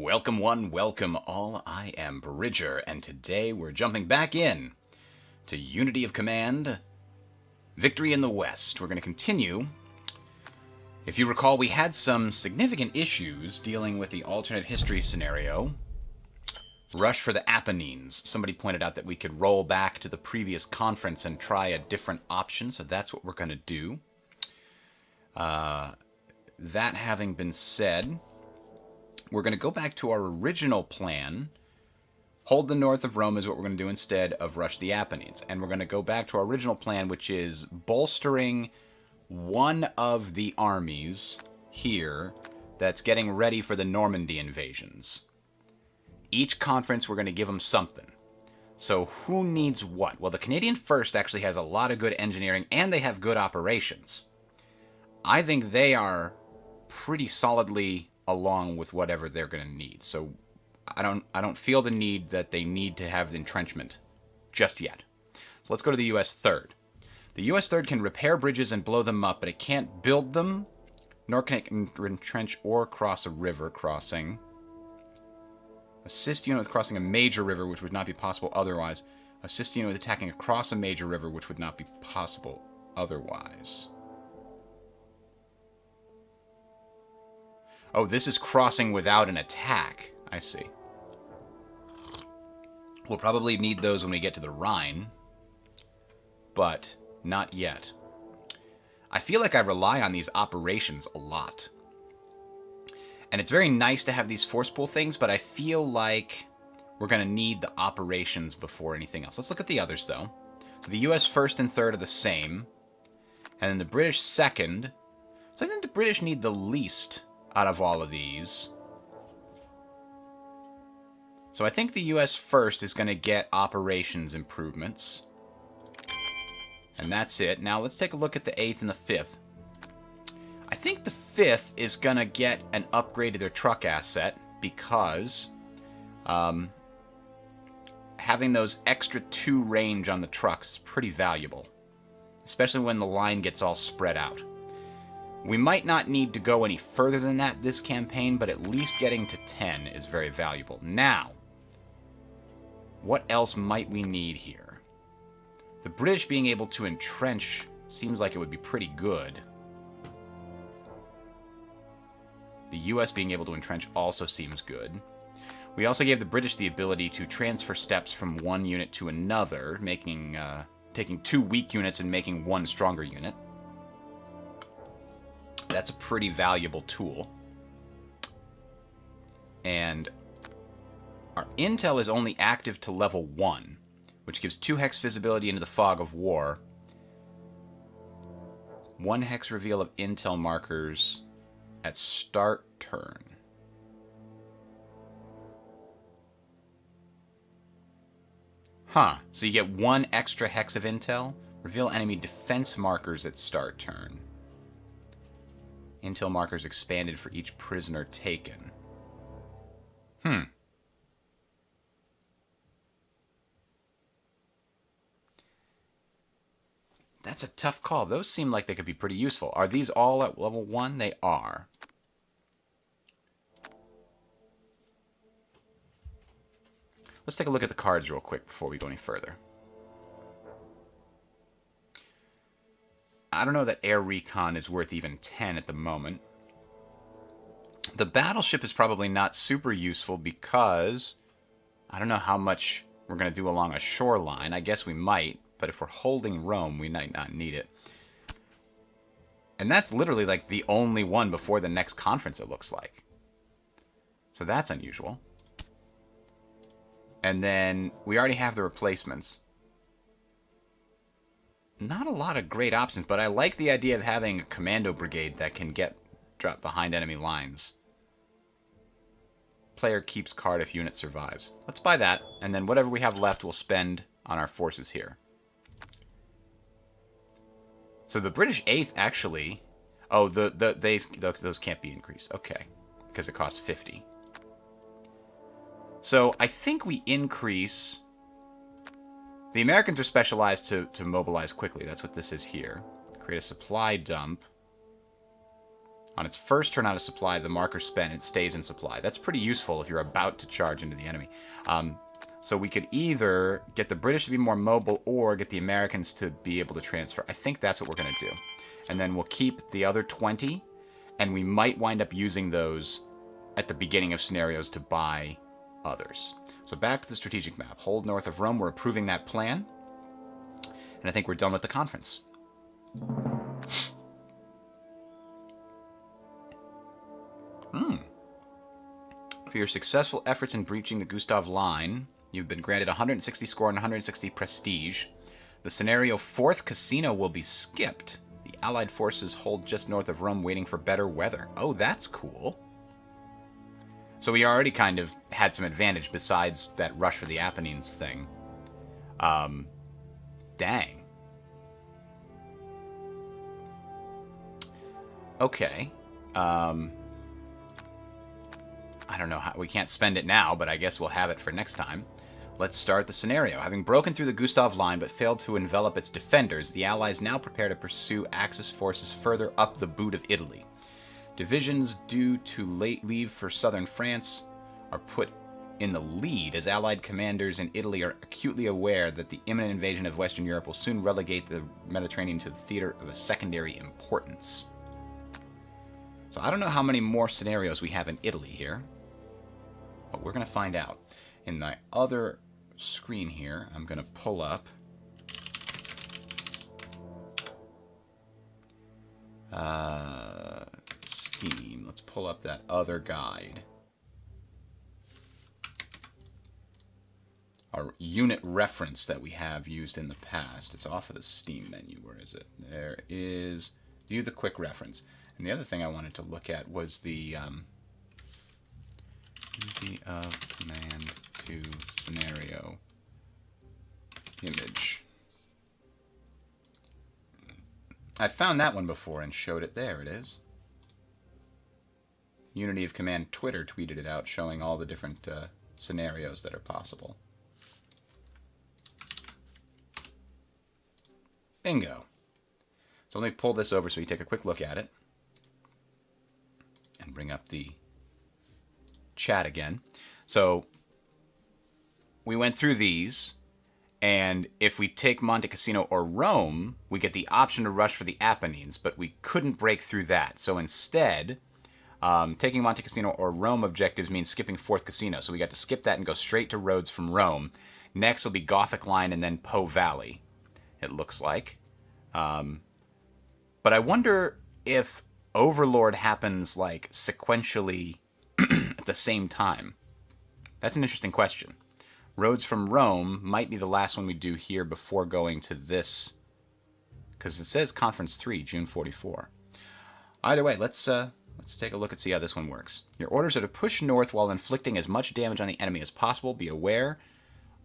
Welcome one, welcome all, I am Bridger, and today we're jumping back in to Unity of Command, Victory in the West. We're going to continue. If you recall, we had some significant issues dealing with the alternate history scenario. Rush for the Apennines. Somebody pointed out that we could roll back to the previous conference and try a different option, so that's what we're going to do. That having been said, we're going to go back to our original plan. Hold the north of Rome is what we're going to do instead of rush the Apennines. And we're going to go back to our original plan, which is bolstering one of the armies here that's getting ready for the Normandy invasions. Each conference, we're going to give them something. So who needs what? Well, the Canadian First actually has a lot of good engineering, and they have good operations. I think they are pretty solidly along with whatever they're going to need. So I don't feel the need that they need to have the entrenchment just yet. So let's go to the U.S. 3rd. The U.S. 3rd can repair bridges and blow them up, but it can't build them, nor can it entrench or cross a river crossing. Assist unit with crossing a major river, which would not be possible otherwise. Assist unit with attacking across a major river, which would not be possible otherwise. Oh, this is crossing without an attack. I see. We'll probably need those when we get to the Rhine, but not yet. I feel like I rely on these operations a lot. And it's very nice to have these force pool things, but I feel like we're going to need the operations before anything else. Let's look at the others, though. So the US 1st and 3rd are the same. And then the British 2nd. So I think the British need the least out of all of these. So I think the US 1st is going to get operations improvements. And that's it. Now let's take a look at the 8th and the 5th. I think the 5th is going to get an upgrade to their truck asset because having those extra 2 range on the trucks is pretty valuable, especially when the line gets all spread out. We might not need to go any further than that this campaign, but at least getting to 10 is very valuable. Now, what else might we need here? The British being able to entrench seems like it would be pretty good. The US being able to entrench also seems good. We also gave the British the ability to transfer steps from one unit to another, making taking 2 weak units and making 1 stronger unit. That's a pretty valuable tool. And our intel is only active to level 1, which gives 2 hex visibility into the fog of war. 1 hex reveal of intel markers at start turn. Huh. So you get 1 extra hex of intel. Reveal enemy defense markers at start turn. Intel markers expanded for each prisoner taken. That's a tough call. Those seem like they could be pretty useful. Are these all at level 1? They are. Let's take a look at the cards real quick before we go any further. I don't know that air recon is worth even 10 at the moment. The battleship is probably not super useful because I don't know how much we're going to do along a shoreline. I guess we might, but if we're holding Rome, we might not need it. And that's literally like the only one before the next conference, it looks like. So that's unusual. And then we already have the replacements. Not a lot of great options, but I like the idea of having a commando brigade that can get dropped behind enemy lines. Player keeps card if unit survives. Let's buy that, and then whatever we have left we'll spend on our forces here. So the British 8th actually... Oh, those can't be increased. Okay, because it costs 50. So I think we increase... The Americans are specialized to mobilize quickly. That's what this is here. Create a supply dump On its first turn out of supply, the marker spent, it stays in supply. That's pretty useful if you're about to charge into the enemy. So we could either get the British to be more mobile or get the Americans to be able to transfer. I think that's what we're going to do. And then we'll keep the other 20, and we might wind up using those at the beginning of scenarios to buy others. So back to the strategic map. Hold north of Rome. We're approving that plan. And I think we're done with the conference. For your successful efforts in breaching the Gustav Line, you've been granted 160 score and 160 prestige. The scenario fourth casino will be skipped. The Allied forces hold just north of Rome waiting for better weather. Oh, that's cool. So we already kind of had some advantage besides that rush for the Apennines thing. Dang. Okay. I don't know how, we can't spend it now, but I guess we'll have it for next time. Let's start the scenario. Having broken through the Gustav Line but failed to envelop its defenders, the Allies now prepare to pursue Axis forces further up the boot of Italy. Divisions due to late leave for southern France are put in the lead as Allied commanders in Italy are acutely aware that the imminent invasion of Western Europe will soon relegate the Mediterranean to the theater of a secondary importance. So I don't know how many more scenarios we have in Italy here, but we're going to find out. In my other screen here, I'm going to pull up Steam. Let's pull up that other guide. Our unit reference that we have used in the past. It's off of the Steam menu. Where is it? There is view the quick reference. And the other thing I wanted to look at was the unity of command to scenario image. I found that one before and showed it. There it is. Unity of Command Twitter tweeted it out, showing all the different scenarios that are possible. Bingo. So let me pull this over so we take a quick look at it. And bring up the chat again. So we went through these, and if we take Monte Cassino or Rome, we get the option to rush for the Apennines, but we couldn't break through that. So instead, taking Monte Cassino or Rome objectives means skipping fourth casino. So we got to skip that and go straight to Rhodes from Rome. Next will be Gothic Line and then Po Valley, it looks like. But I wonder if Overlord happens like sequentially at the same time. That's an interesting question. Rhodes from Rome might be the last one we do here before going to this, because it says Conference 3, June 44. Either way, let's take a look and see how this one works. Your orders are to push north while inflicting as much damage on the enemy as possible. Be aware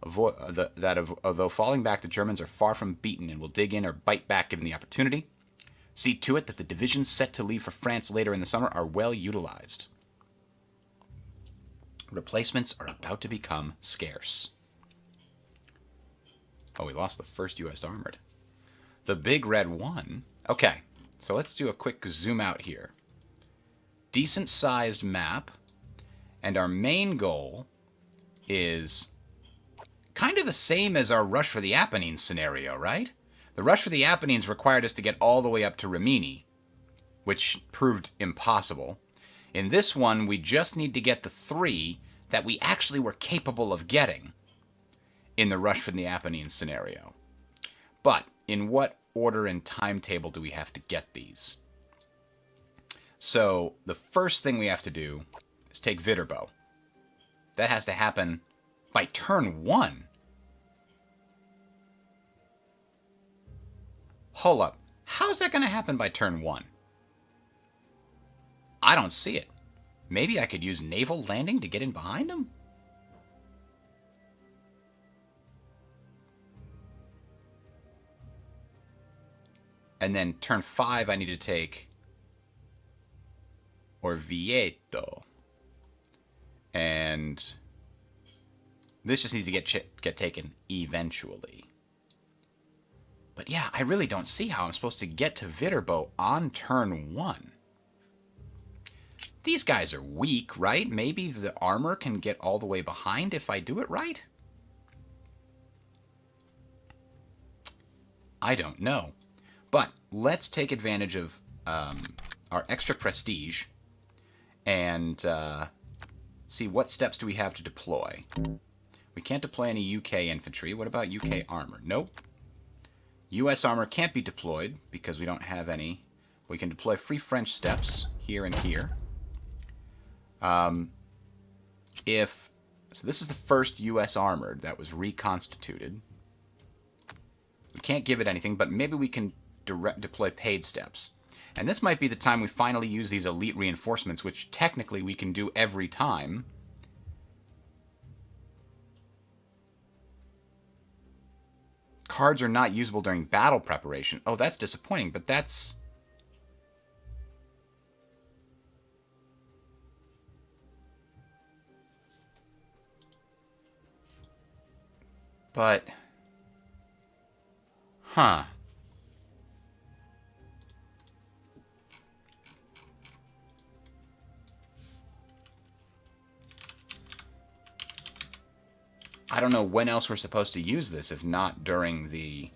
that although falling back, the Germans are far from beaten and will dig in or bite back given the opportunity. See to it that the divisions set to leave for France later in the summer are well utilized. Replacements are about to become scarce. Oh, we lost the first U.S. Armored. The Big Red One. Okay, so let's do a quick zoom out here. Decent sized map, and our main goal is kind of the same as our Rush for the Apennines scenario, right? The Rush for the Apennines required us to get all the way up to Rimini, which proved impossible. In this one, we just need to get the 3 that we actually were capable of getting in the Rush for the Apennines scenario. But in what order and timetable do we have to get these? So the first thing we have to do is take Viterbo. That has to happen by turn 1. Hold up. How's that going to happen by turn 1? I don't see it. Maybe I could use naval landing to get in behind him? And then turn 5 I need to take Orvieto. And this just needs to get taken eventually. But yeah, I really don't see how I'm supposed to get to Viterbo on turn 1. These guys are weak, right? Maybe the armor can get all the way behind if I do it right? I don't know. But let's take advantage of our extra prestige and see what steps do we have to deploy. We can't deploy any UK infantry. What about UK armor? Nope. US armor can't be deployed because we don't have any. We can deploy free French steps here and here. So this is the first US armored that was reconstituted. We can't give it anything, but maybe we can deploy paid steps. And this might be the time we finally use these elite reinforcements, which technically we can do every time. Cards are not usable during battle preparation. Oh, that's disappointing, but that's... But... Huh. I don't know when else we're supposed to use this, if not during the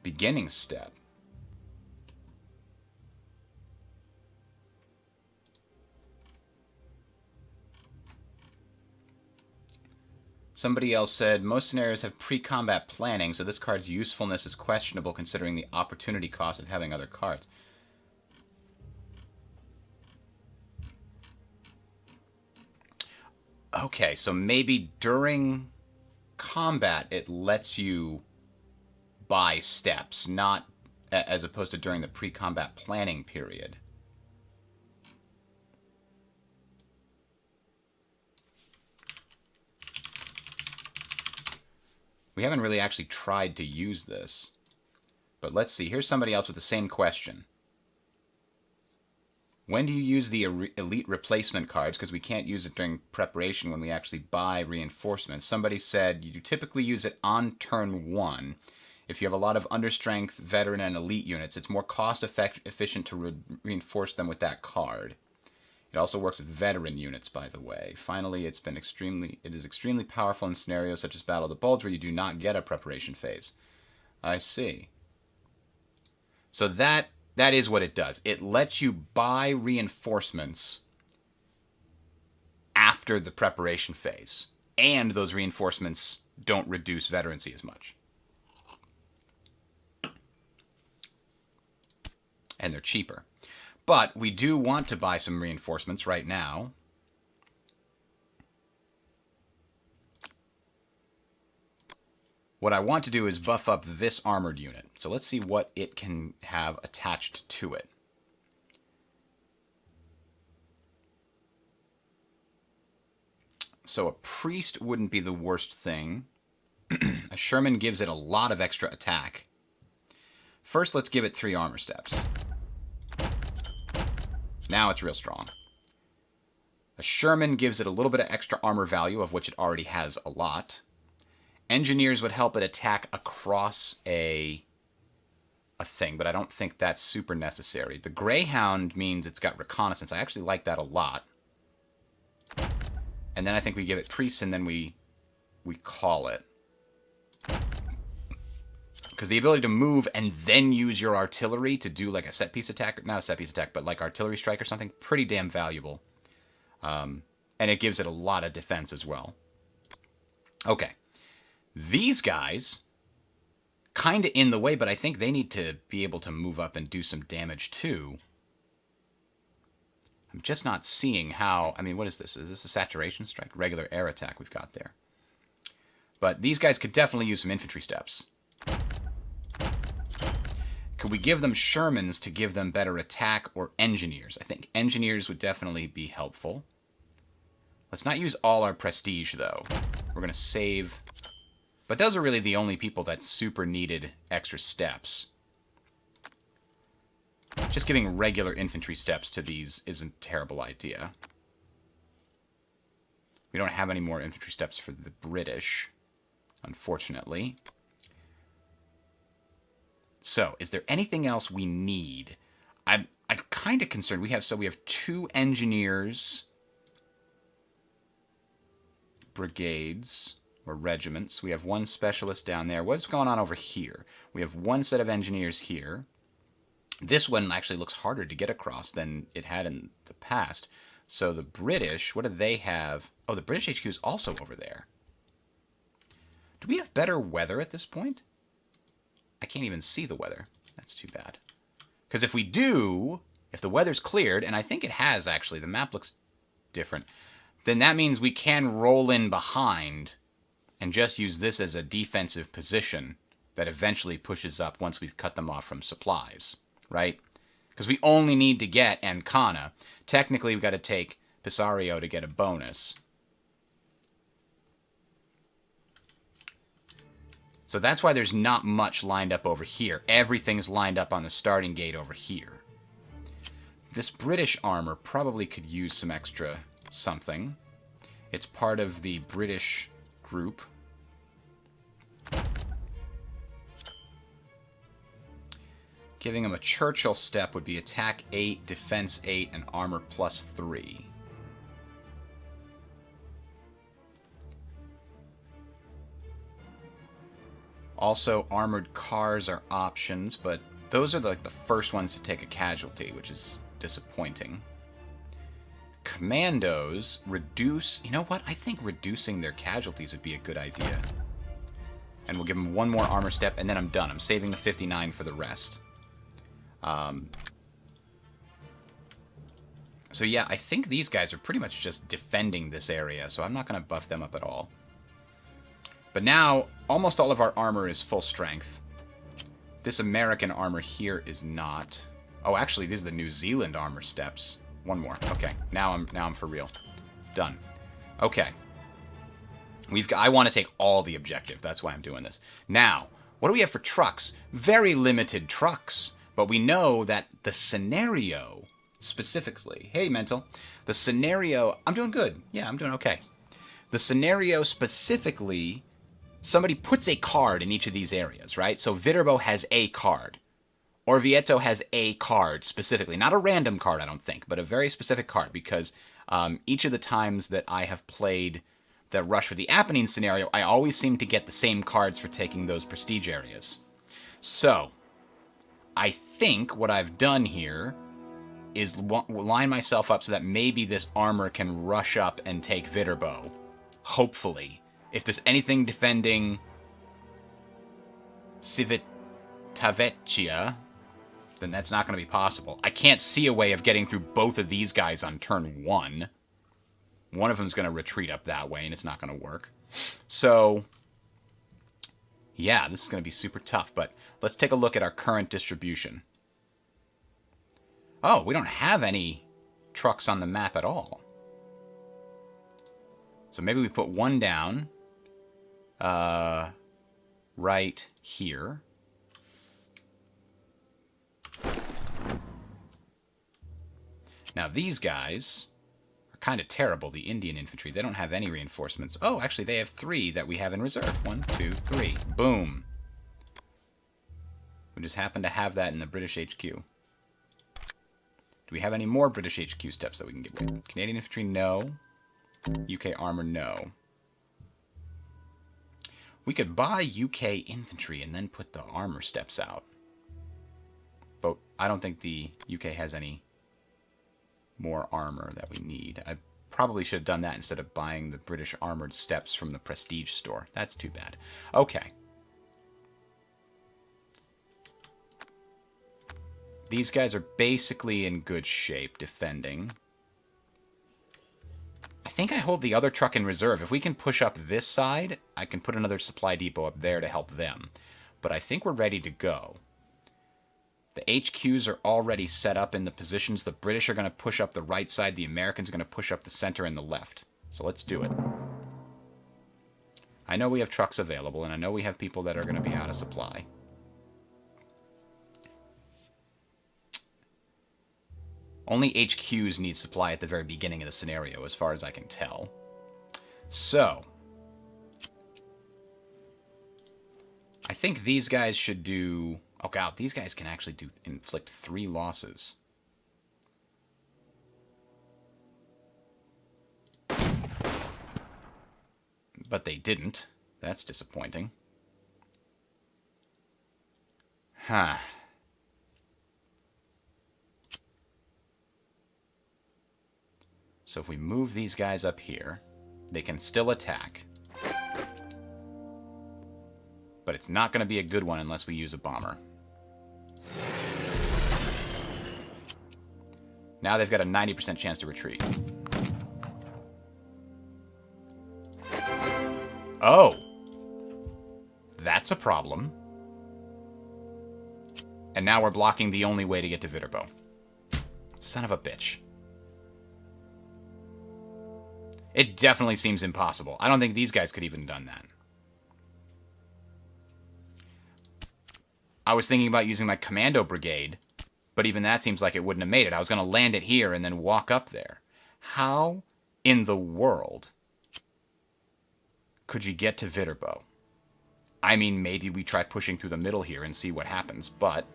beginning step. Somebody else said, most scenarios have pre-combat planning, so this card's usefulness is questionable considering the opportunity cost of having other cards. Okay, so maybe during combat it lets you buy steps, not as opposed to during the pre-combat planning period. We haven't really actually tried to use this. But let's see. Here's somebody else with the same question. When do you use the elite replacement cards? Because we can't use it during preparation when we actually buy reinforcements. Somebody said you typically use it on turn 1. If you have a lot of understrength, veteran, and elite units, it's more cost-efficient to reinforce them with that card. It also works with veteran units, by the way. Finally, it is extremely powerful in scenarios such as Battle of the Bulge, where you do not get a preparation phase. I see. So that is what it does. It lets you buy reinforcements after the preparation phase, and those reinforcements don't reduce veterancy as much. And they're cheaper. But we do want to buy some reinforcements right now. What I want to do is buff up this armored unit. So let's see what it can have attached to it. So a priest wouldn't be the worst thing. A Sherman gives it a lot of extra attack. First, let's give it 3 armor steps. Now it's real strong. A Sherman gives it a little bit of extra armor value, of which it already has a lot. Engineers would help it attack across a thing, but I don't think that's super necessary. The Greyhound means it's got reconnaissance. I actually like that a lot. And then I think we give it priests, and then we call it. Because the ability to move and then use your artillery to do like a set-piece attack, not a set-piece attack, but like artillery strike or something, pretty damn valuable. And it gives it a lot of defense as well. Okay. These guys, kind of in the way, but I think they need to be able to move up and do some damage too. I'm just not seeing how... I mean, what is this? Is this a saturation strike? Regular air attack we've got there. But these guys could definitely use some infantry steps. Could we give them Shermans to give them better attack, or engineers? I think engineers would definitely be helpful. Let's not use all our prestige, though. We're going to save... But those are really the only people that super needed extra steps. Just giving regular infantry steps to these isn't a terrible idea. We don't have any more infantry steps for the British, unfortunately. So, is there anything else we need? I kind of concerned. We have 2 engineers brigades or regiments. We have 1 specialist down there. What's going on over here? We have 1 set of engineers here. This one actually looks harder to get across than it had in the past. So the British, what do they have? Oh, the British HQ is also over there. Do we have better weather at this point? I can't even see the weather. That's too bad. Because if we do, if the weather's cleared, and I think it has actually, the map looks different, then that means we can roll in behind and just use this as a defensive position that eventually pushes up once we've cut them off from supplies, right? Because we only need to get Ancona. Technically, we've got to take Pisario to get a bonus. So that's why there's not much lined up over here. Everything's lined up on the starting gate over here. This British armor probably could use some extra something. It's part of the British group. Giving them a Churchill step would be attack 8, defense 8, and armor +3. Also, armored cars are options, but those are like the first ones to take a casualty, which is disappointing. Commandos reduce... You know what? I think reducing their casualties would be a good idea. And we'll give them 1 more armor step, and then I'm done. I'm saving the 59 for the rest. So yeah, I think these guys are pretty much just defending this area, so I'm not going to buff them up at all. But now, almost all of our armor is full strength. This American armor here is not. Oh, actually, these are the New Zealand armor steps. 1 more. Okay, now I'm for real. Done. Okay. I want to take all the objective. That's why I'm doing this. Now, what do we have for trucks? Very limited trucks. But we know that the scenario, specifically... Hey, Mental. The scenario... I'm doing good. Yeah, I'm doing okay. The scenario specifically... Somebody puts a card in each of these areas, right? So Viterbo has a card. Orvieto has a card specifically. Not a random card, I don't think, but a very specific card. Because each of the times that I have played the Rush for the Apennines scenario, I always seem to get the same cards for taking those prestige areas. So... I think what I've done here is line myself up so that maybe this armor can rush up and take Viterbo. Hopefully. If there's anything defending Civitavecchia, then that's not going to be possible. I can't see a way of getting through both of these guys on turn 1. One of them's going to retreat up that way, and it's not going to work. So... yeah, this is going to be super tough, but let's take a look at our current distribution. Oh, we don't have any trucks on the map at all. So maybe we put 1 down right here. Now these guys... kind of terrible, the Indian infantry. They don't have any reinforcements. Oh, actually, they have 3 that we have in reserve. 1, 2, 3. Boom. We just happen to have that in the British HQ. Do we have any more British HQ steps that we can get away? Canadian infantry, no. UK armor, no. We could buy UK infantry and then put the armor steps out. But I don't think the UK has any more armor that we need. I probably should have done that instead of buying the British armored steps from the Prestige store. That's too bad. Okay. These guys are basically in good shape defending. I think I hold the other truck in reserve. If we can push up this side, I can put another supply depot up there to help them. But I think we're ready to go. The HQs are already set up in the positions. The British are going to push up the right side. The Americans are going to push up the center and the left. So let's do it. I know we have trucks available, and I know we have people that are going to be out of supply. Only HQs need supply at the very beginning of the scenario, as far as I can tell. So, I think these guys should do... Oh god, these guys can actually inflict 3 losses. But they didn't. That's disappointing. Huh. So if we move these guys up here, they can still attack. But it's not going to be a good one unless we use a bomber. Now they've got a 90% chance to retreat. Oh! That's a problem. And now we're blocking the only way to get to Viterbo. Son of a bitch. It definitely seems impossible. I don't think these guys could even done that. I was thinking about using my commando brigade, but even that seems like it wouldn't have made it. I was going to land it here and then walk up there. How in the world could you get to Viterbo? I mean, maybe we try pushing through the middle here and see what happens, but...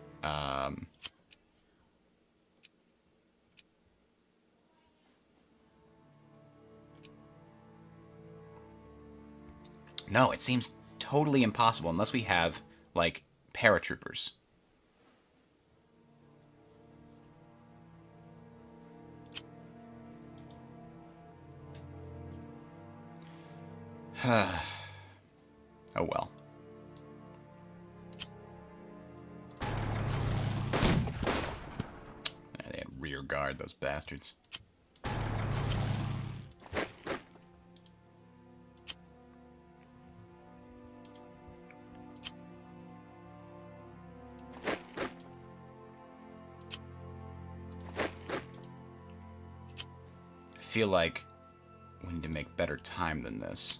no, it seems totally impossible unless we have, like, paratroopers. Oh well. They had rear guard, those bastards. I feel like we need to make better time than this.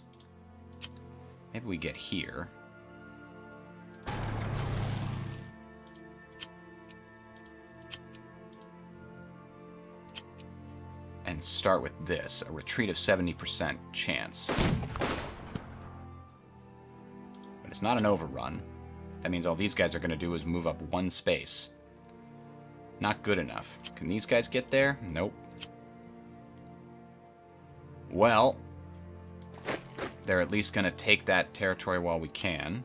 Maybe we get here. And start with this, a retreat of 70% chance. But it's not an overrun. That means all these guys are going to do is move up one space. Not good enough. Can these guys get there? Nope. Well, they're at least going to take that territory while we can.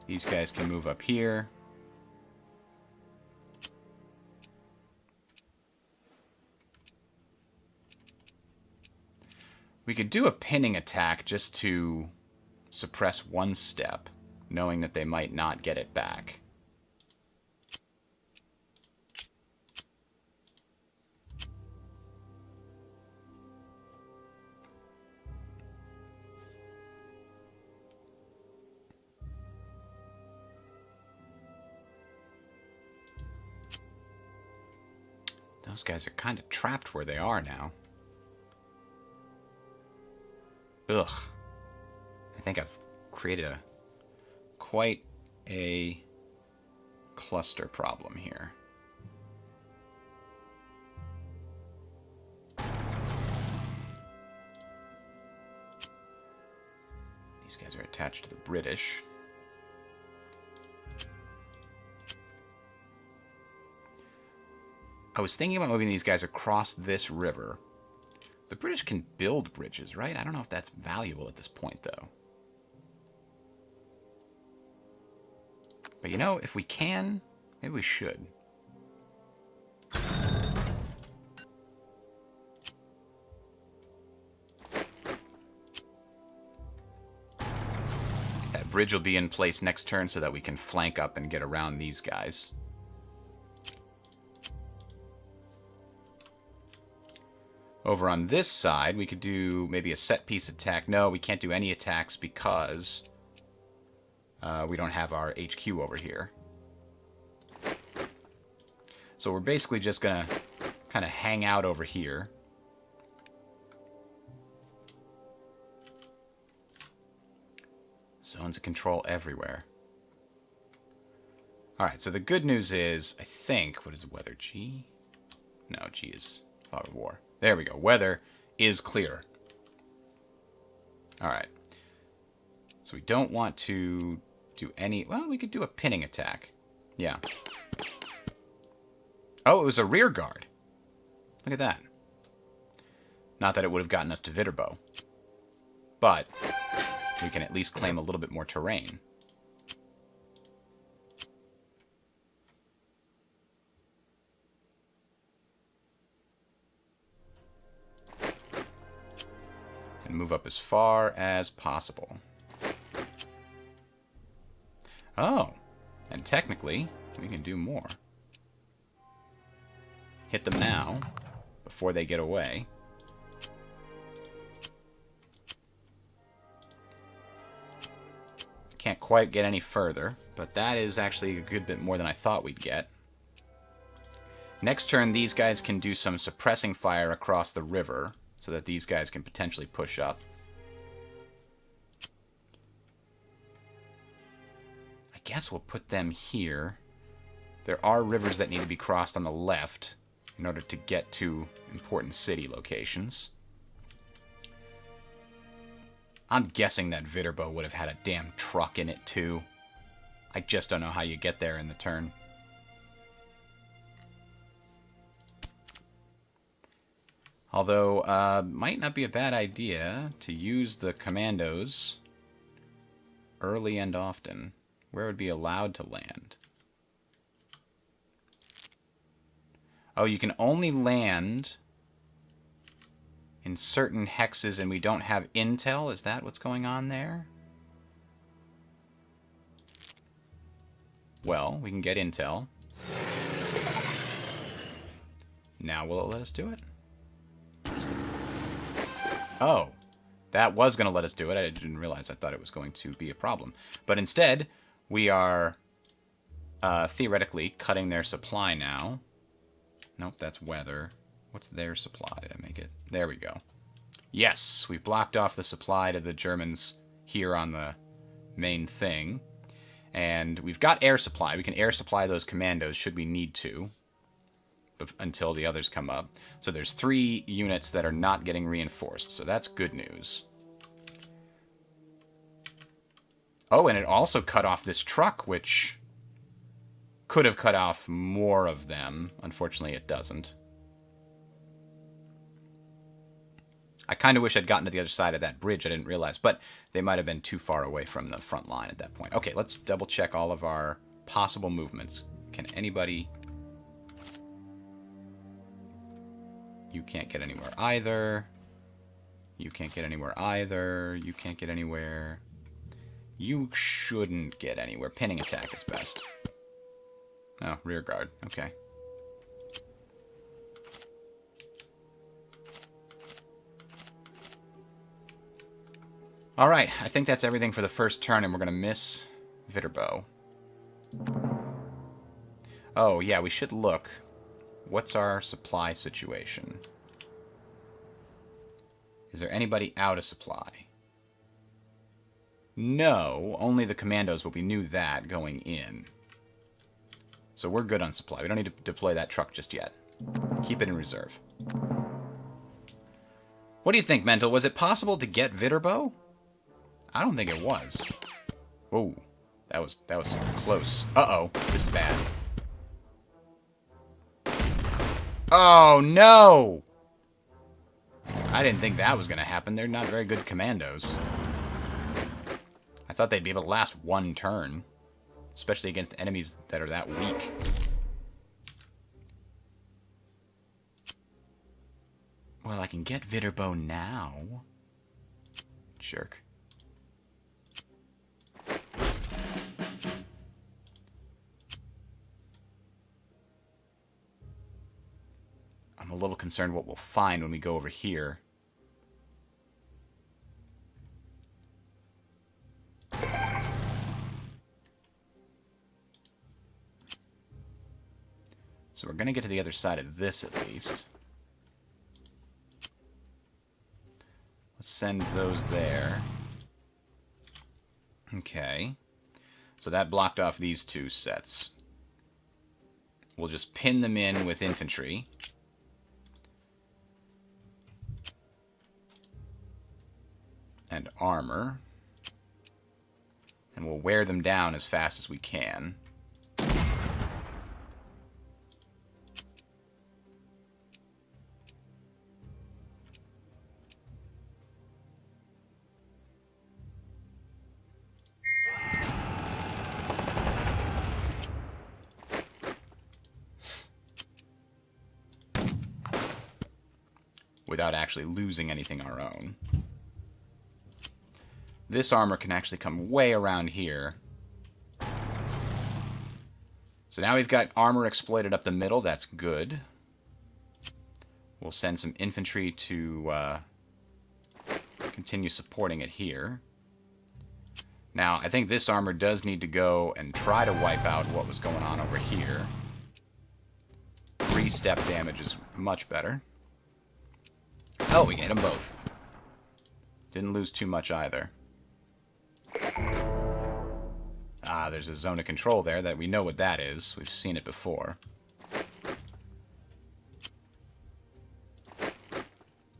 These guys can move up here. We could do a pinning attack just to suppress one step, knowing that they might not get it back. Those guys are kind of trapped where they are now. Ugh. I think I've created quite a cluster problem here. These guys are attached to the British. I was thinking about moving these guys across this river. The British can build bridges, right? I don't know if that's valuable at this point, though. But you know, if we can, maybe we should. That bridge will be in place next turn so that we can flank up and get around these guys. Over on this side, we could do maybe a set-piece attack. No, we can't do any attacks because we don't have our HQ over here. So we're basically just going to kind of hang out over here. Zones of control everywhere. Alright, so the good news is, I think, what is weather? G? No, G is fog of war. There we go. Weather is clear. Alright. So we don't want to do any... Well, we could do a pinning attack. Yeah. Oh, it was a rear guard. Look at that. Not that it would have gotten us to Viterbo. But we can at least claim a little bit more terrain. And move up as far as possible. Oh, and technically, we can do more. Hit them now, before they get away. Can't quite get any further, but that is actually a good bit more than I thought we'd get. Next turn, these guys can do some suppressing fire across the river, so that these guys can potentially push up. I guess we'll put them here. There are rivers that need to be crossed on the left in order to get to important city locations. I'm guessing that Viterbo would have had a damn truck in it too. I just don't know how you get there in the turn. Although, might not be a bad idea to use the commandos early and often. Where it would be allowed to land? Oh, you can only land in certain hexes and we don't have intel? Is that what's going on there? Well, we can get intel. Now will it let us do it? Oh, that was going to let us do it. I didn't realize. I thought it was going to be a problem. But instead, we are theoretically cutting their supply now. Nope, that's weather. What's their supply? Did I make it? There we go. Yes, we've blocked off the supply to the Germans here on the main thing. And we've got air supply. We can air supply those commandos should we need to, until the others come up. So there's 3 units that are not getting reinforced, so that's good news. Oh, and it also cut off this truck, which could have cut off more of them. Unfortunately, it doesn't. I kind of wish I'd gotten to the other side of that bridge. I didn't realize, but they might have been too far away from the front line at that point. Okay, let's double check all of our possible movements. Can anybody... You can't get anywhere either. You can't get anywhere either. You can't get anywhere. You shouldn't get anywhere. Pinning attack is best. Oh, rear guard. Okay. Alright, I think that's everything for the first turn, and we're going to miss Viterbo. Oh, yeah, we should look. What's our supply situation? Is there anybody out of supply? No, only the commandos, but we knew that going in. So we're good on supply. We don't need to deploy that truck just yet. Keep it in reserve. What do you think, Mental? Was it possible to get Viterbo? I don't think it was. Whoa, that was close. Uh-oh, this is bad. Oh, no! I didn't think that was going to happen. They're not very good commandos. I thought they'd be able to last one turn. Especially against enemies that are that weak. Well, I can get Viterbo now. Jerk. I'm a little concerned what we'll find when we go over here. So we're going to get to the other side of this at least. Let's send those there. Okay. So that blocked off these 2 sets. We'll just pin them in with infantry. And armor. And we'll wear them down as fast as we can. without actually losing anything our own. This armor can actually come way around here. So now we've got armor exploited up the middle. That's good. We'll send some infantry to continue supporting it here. Now, I think this armor does need to go and try to wipe out what was going on over here. 3-step damage is much better. Oh, we hit them both. Didn't lose too much either. Ah, there's a zone of control there that we know what that is. We've seen it before.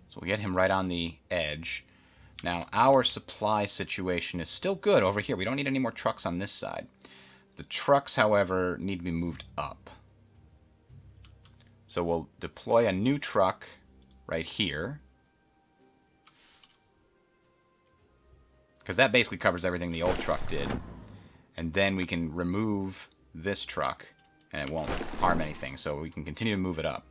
So we get him right on the edge. Now, our supply situation is still good over here. We don't need any more trucks on this side. The trucks, however, need to be moved up. So we'll deploy a new truck right here. Because that basically covers everything the old truck did. And then we can remove this truck, and it won't harm anything. So we can continue to move it up.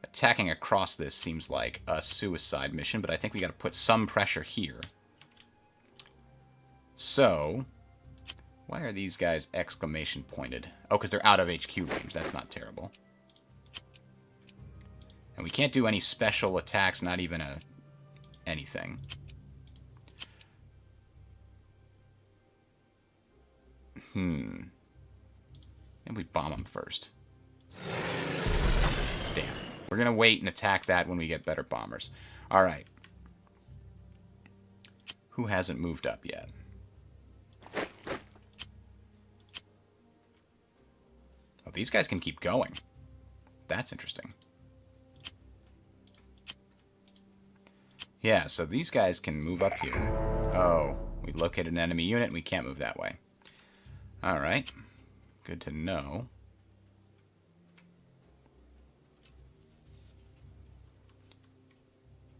Attacking across this seems like a suicide mission, but I think we got to put some pressure here. So, why are these guys exclamation pointed? Oh, because they're out of HQ range. That's not terrible. And we can't do any special attacks, not even anything. And we bomb them first. Damn. We're going to wait and attack that when we get better bombers. Alright. Who hasn't moved up yet? Oh, these guys can keep going. That's interesting. Yeah, so these guys can move up here. Oh, we located an enemy unit and we can't move that way. Alright. Good to know.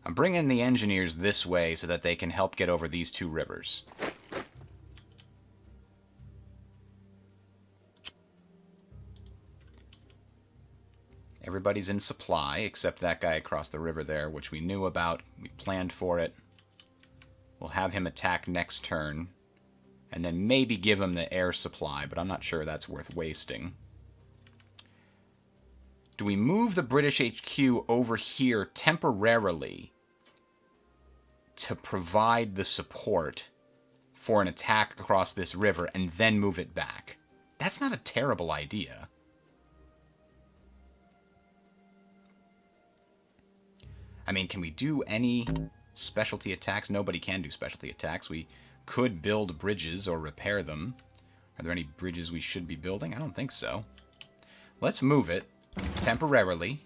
I'm bringing the engineers this way so that they can help get over these two rivers. Everybody's in supply, except that guy across the river there, which we knew about. We planned for it. We'll have him attack next turn, and then maybe give him the air supply, but I'm not sure that's worth wasting. Do we move the British HQ over here temporarily to provide the support for an attack across this river and then move it back? That's not a terrible idea. I mean, can we do any specialty attacks? Nobody can do specialty attacks. We could build bridges or repair them. Are there any bridges we should be building? I don't think so. Let's move it temporarily.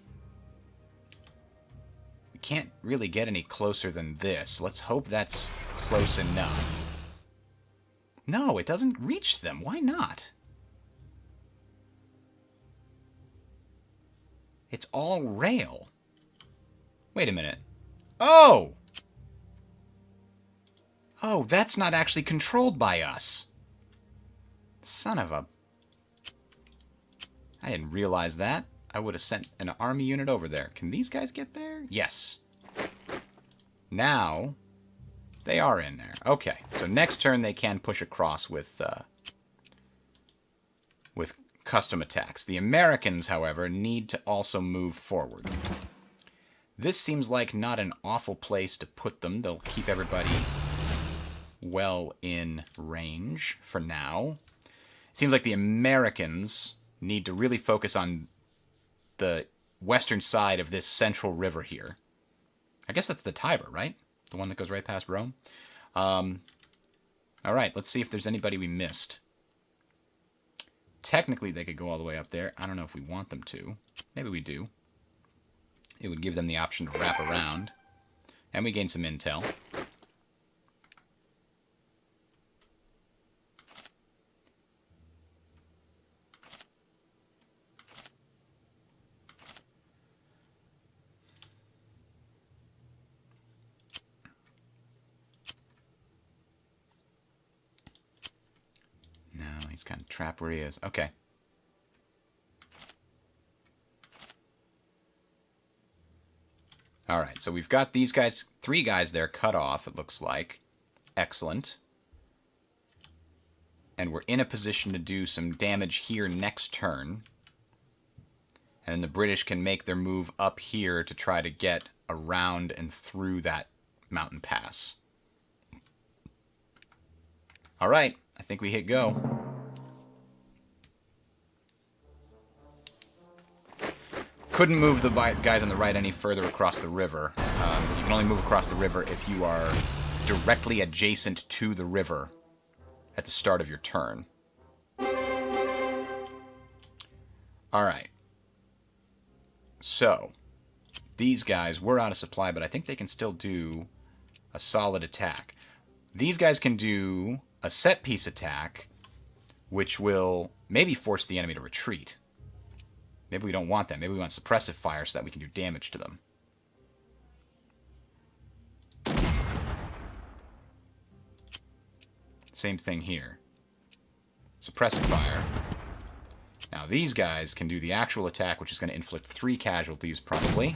We can't really get any closer than this. Let's hope that's close enough. No, it doesn't reach them. Why not? It's all rail. Wait a minute. Oh! Oh, that's not actually controlled by us. Son of a... I didn't realize that. I would have sent an army unit over there. Can these guys get there? Yes. Now, they are in there. Okay, so next turn they can push across with custom attacks. The Americans, however, need to also move forward. This seems like not an awful place to put them. They'll keep everybody well in range for now. Seems like the Americans need to really focus on the western side of this central river here. I guess that's the Tiber, right? The one that goes right past Rome? Alright, let's see if there's anybody we missed. Technically, they could go all the way up there. I don't know if we want them to. Maybe we do. It would give them the option to wrap around. And we gain some intel. No, he's kind of trapped where he is. Okay. Alright, so we've got these guys, 3 guys there cut off, it looks like. Excellent. And we're in a position to do some damage here next turn. And the British can make their move up here to try to get around and through that mountain pass. Alright, I think we hit go. Couldn't move the guys on the right any further across the river. You can only move across the river if you are directly adjacent to the river at the start of your turn. Alright. So, these guys were out of supply, but I think they can still do a solid attack. These guys can do a set-piece attack, which will maybe force the enemy to retreat. Maybe we don't want that. Maybe we want suppressive fire so that we can do damage to them. Same thing here. Suppressive fire. Now these guys can do the actual attack, which is going to inflict 3 casualties, probably.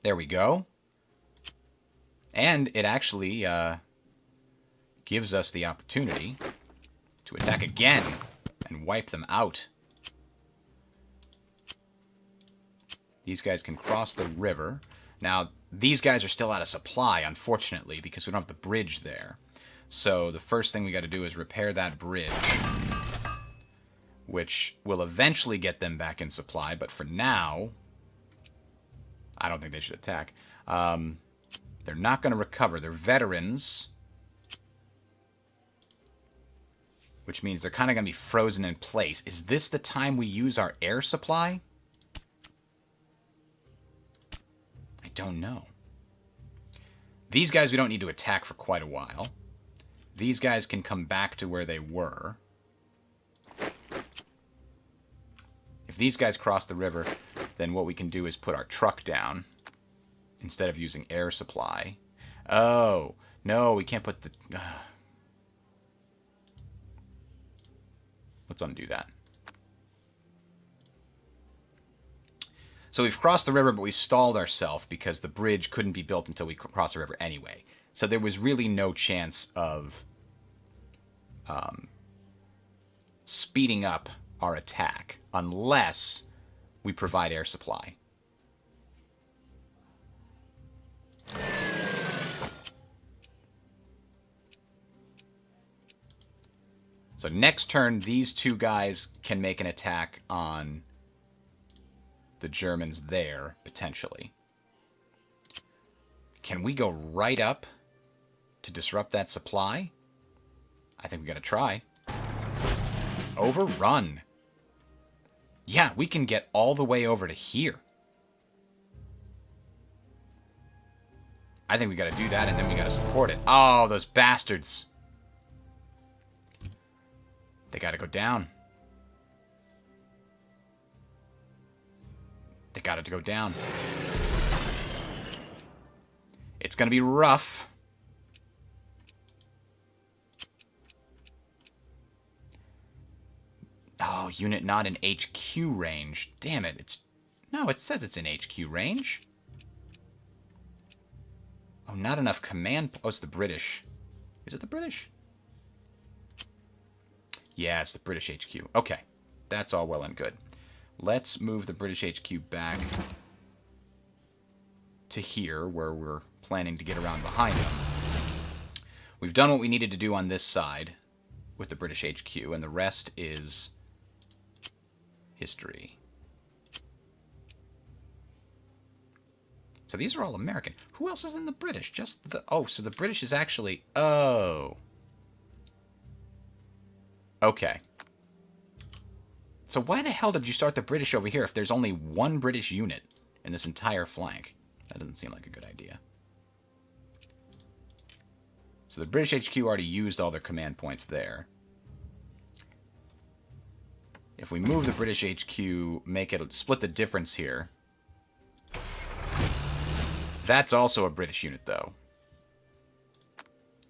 There we go. And it actually gives us the opportunity to attack again and wipe them out. These guys can cross the river. Now, these guys are still out of supply, unfortunately, because we don't have the bridge there. So the first thing we got to do is repair that bridge, which will eventually get them back in supply. But for now, I don't think they should attack. They're not going to recover. They're veterans, which means they're kind of going to be frozen in place. Is this the time we use our air supply? I don't know. These guys we don't need to attack for quite a while. These guys can come back to where they were. If these guys cross the river, then what we can do is put our truck down instead of using air supply. Oh, no, we can't put the... Let's undo that. So we've crossed the river, but we stalled ourselves because the bridge couldn't be built until we crossed the river anyway. So there was really no chance of speeding up our attack unless we provide air supply. So next turn, these 2 guys can make an attack on the Germans there, potentially. Can we go right up to disrupt that supply? I think we gotta try. Overrun. Yeah, we can get all the way over to here. I think we gotta do that, and then we gotta support it. Oh, those bastards. They gotta go down. They got it to go down. It's going to be rough. Oh, unit not in HQ range. Damn it. No, it says it's in HQ range. Oh, not enough command... Oh, it's the British. Is it the British? Yeah, it's the British HQ. Okay. That's all well and good. Let's move the British HQ back to here, where we're planning to get around behind them. We've done what we needed to do on this side with the British HQ, and the rest is history. So these are all American. Who else is in the British? Just the... Oh, so the British is actually... Oh. Okay. So why the hell did you start the British over here if there's only 1 British unit in this entire flank? That doesn't seem like a good idea. So the British HQ already used all their command points there. If we move the British HQ, make it split the difference here. That's also a British unit, though.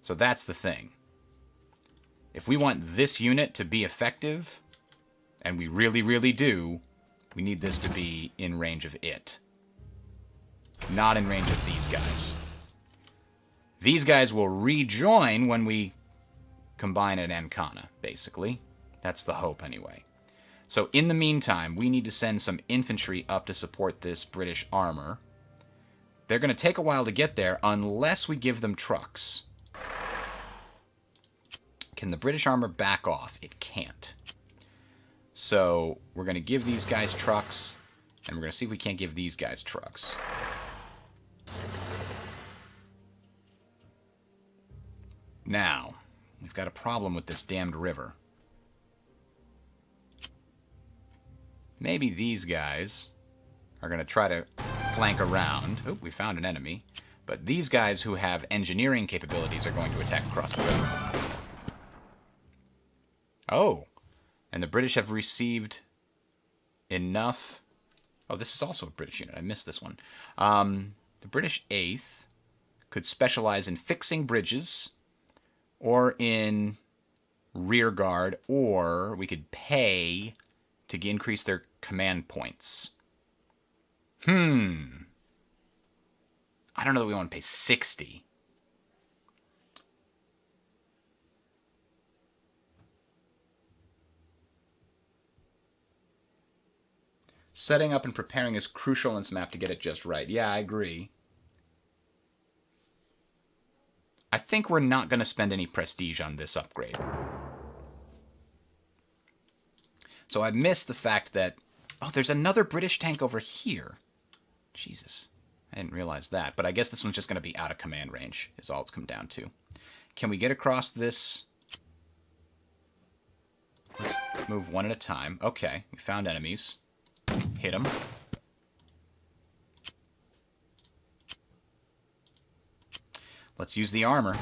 So that's the thing. If we want this unit to be effective... And we really, really do. We need this to be in range of it. Not in range of these guys. These guys will rejoin when we combine at Ancona, basically. That's the hope, anyway. So in the meantime, we need to send some infantry up to support this British armor. They're going to take a while to get there unless we give them trucks. Can the British armor back off? It can't. So we're going to give these guys trucks, and we're going to see if we can't give these guys trucks. Now, we've got a problem with this damned river. Maybe these guys are going to try to flank around. Oh, we found an enemy. But these guys who have engineering capabilities are going to attack across the river. Oh, and the British have received enough. Oh, this is also a British unit. I missed this one. The British 8th could specialize in fixing bridges or in rear guard, or we could pay to increase their command points. I don't know that we want to pay 60. Setting up and preparing is crucial in this map to get it just right. Yeah, I agree. I think we're not going to spend any prestige on this upgrade. So I missed the fact that... Oh, there's another British tank over here. Jesus. I didn't realize that. But I guess this one's just going to be out of command range, is all it's come down to. Can we get across this? Let's move one at a time. Okay, we found enemies. Hit them. Let's use the armor.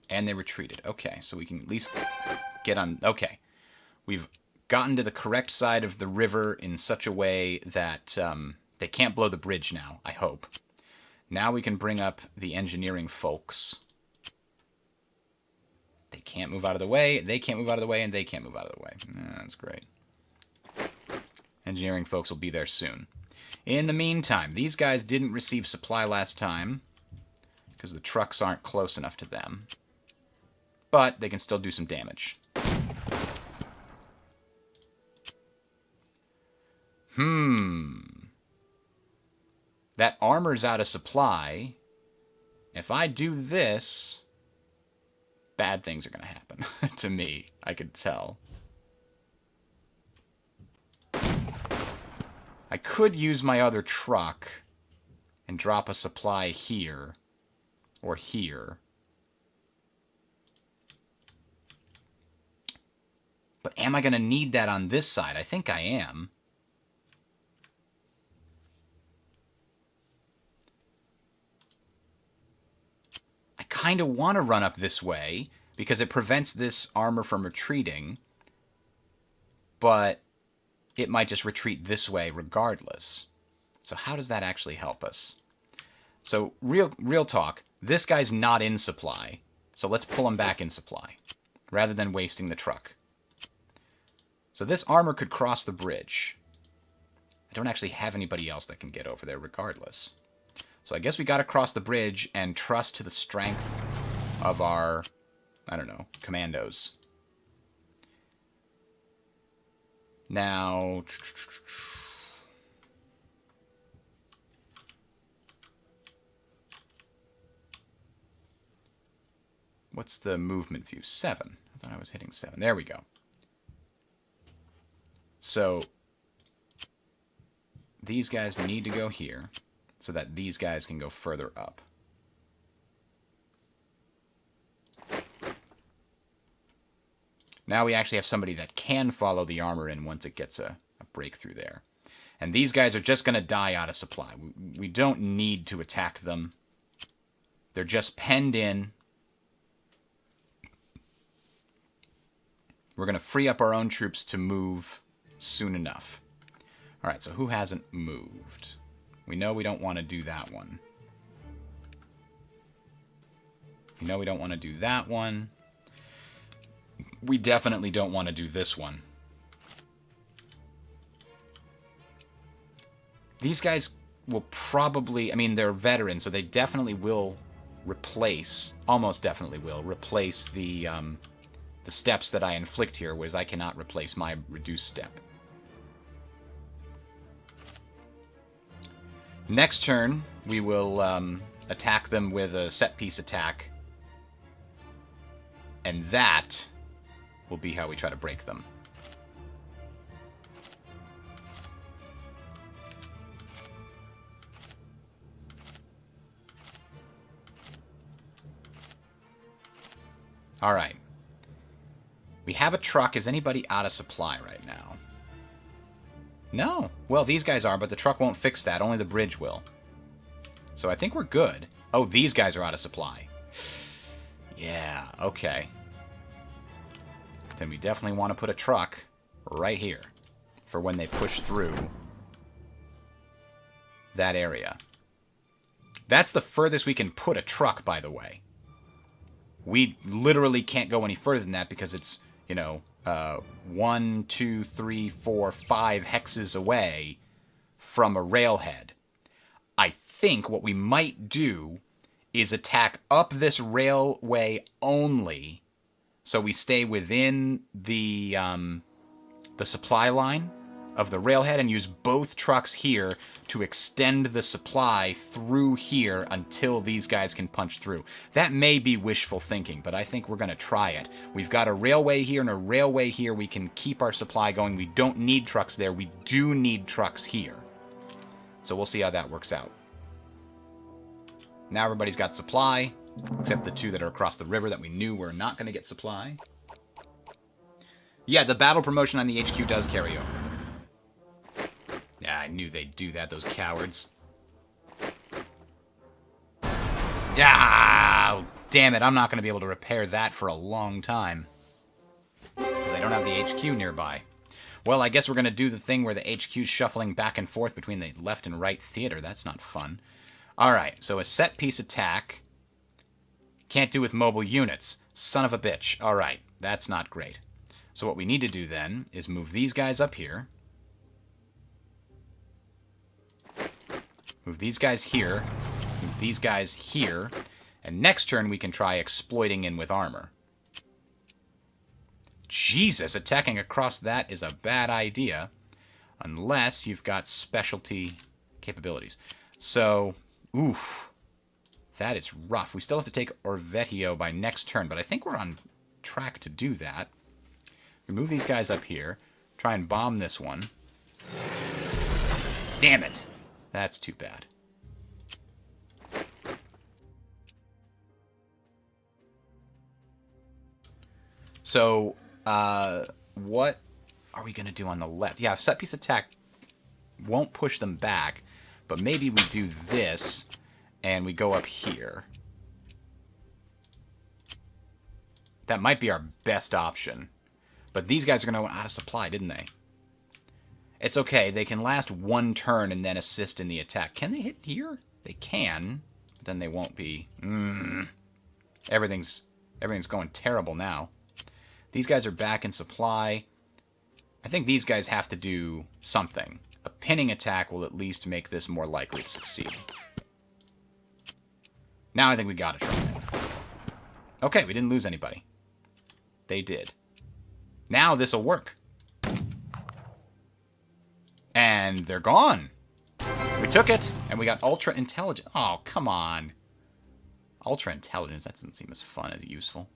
And they retreated. Okay, so we can at least get on... Okay. We've gotten to the correct side of the river in such a way that they can't blow the bridge now, I hope. Now we can bring up the engineering folks. They can't move out of the way, they can't move out of the way, and they can't move out of the way. That's great. Engineering folks will be there soon. In the meantime, these guys didn't receive supply last time because the trucks aren't close enough to them. But they can still do some damage. That armor's out of supply. If I do this, bad things are going to happen to me. I could tell. I could use my other truck and drop a supply here or here. But am I going to need that on this side? I think I am. I kind of want to run up this way because it prevents this armor from retreating. But it might just retreat this way regardless. So how does that actually help us? So real talk, this guy's not in supply. So let's pull him back in supply rather than wasting the truck. So this armor could cross the bridge. I don't actually have anybody else that can get over there regardless. So I guess we got to cross the bridge and trust to the strength of our, I don't know, commandos. Now, what's the movement view? 7. I thought I was hitting 7. There we go. So, these guys need to go here so that these guys can go further up. Now we actually have somebody that can follow the armor in once it gets a breakthrough there. And these guys are just going to die out of supply. We don't need to attack them. They're just penned in. We're going to free up our own troops to move soon enough. All right, so who hasn't moved? We know we don't want to do that one. We know we don't want to do that one. We definitely don't want to do this one. These guys will probably... I mean, they're veterans, so they definitely will replace... Almost definitely will replace the steps that I inflict here, whereas I cannot replace my reduced step. Next turn, we will attack them with a set-piece attack. And that will be how we try to break them. Alright. We have a truck. Is anybody out of supply right now? No. Well, these guys are, but the truck won't fix that. Only the bridge will. So I think we're good. Oh, these guys are out of supply. Yeah, okay. Then we definitely want to put a truck right here for when they push through that area. That's the furthest we can put a truck, by the way. We literally can't go any further than that because it's, you know, 1, 2, 3, 4, 5 hexes away from a railhead. I think what we might do is attack up this railway only, so we stay within the supply line of the railhead and use both trucks here to extend the supply through here until these guys can punch through. That may be wishful thinking, but I think we're going to try it. We've got a railway here and a railway here. We can keep our supply going. We don't need trucks there. We do need trucks here. So we'll see how that works out. Now everybody's got supply, except the two that are across the river that we knew were not going to get supply. Yeah, the battle promotion on the HQ does carry over. Yeah, I knew they'd do that, those cowards. Ah, damn it, I'm not going to be able to repair that for a long time. Because I don't have the HQ nearby. Well, I guess we're going to do the thing where the HQ's shuffling back and forth between the left and right theater. That's not fun. Alright, so a set-piece attack. Can't do with mobile units. Son of a bitch. Alright, that's not great. So what we need to do then is move these guys up here. Move these guys here. Move these guys here. And next turn we can try exploiting in with armor. Jesus, attacking across that is a bad idea. Unless you've got specialty capabilities. So, oof. That is rough. We still have to take Orvetio by next turn, but I think we're on track to do that. We move these guys up here. Try and bomb this one. Damn it. That's too bad. So, what are we going to do on the left? Yeah, set-piece attack won't push them back, but maybe we do this, and we go up here. That might be our best option. But these guys are going to go out of supply, didn't they? It's okay. They can last one turn and then assist in the attack. Can they hit here? They can, but then they won't be. Everything's going terrible now. These guys are back in supply. I think these guys have to do something. A pinning attack will at least make this more likely to succeed. Now I think we got to try it. Okay, we didn't lose anybody. They did. Now this'll work. And they're gone. We took it, and we got ultra intelligence. Oh, come on. Ultra intelligence, that doesn't seem as fun as useful.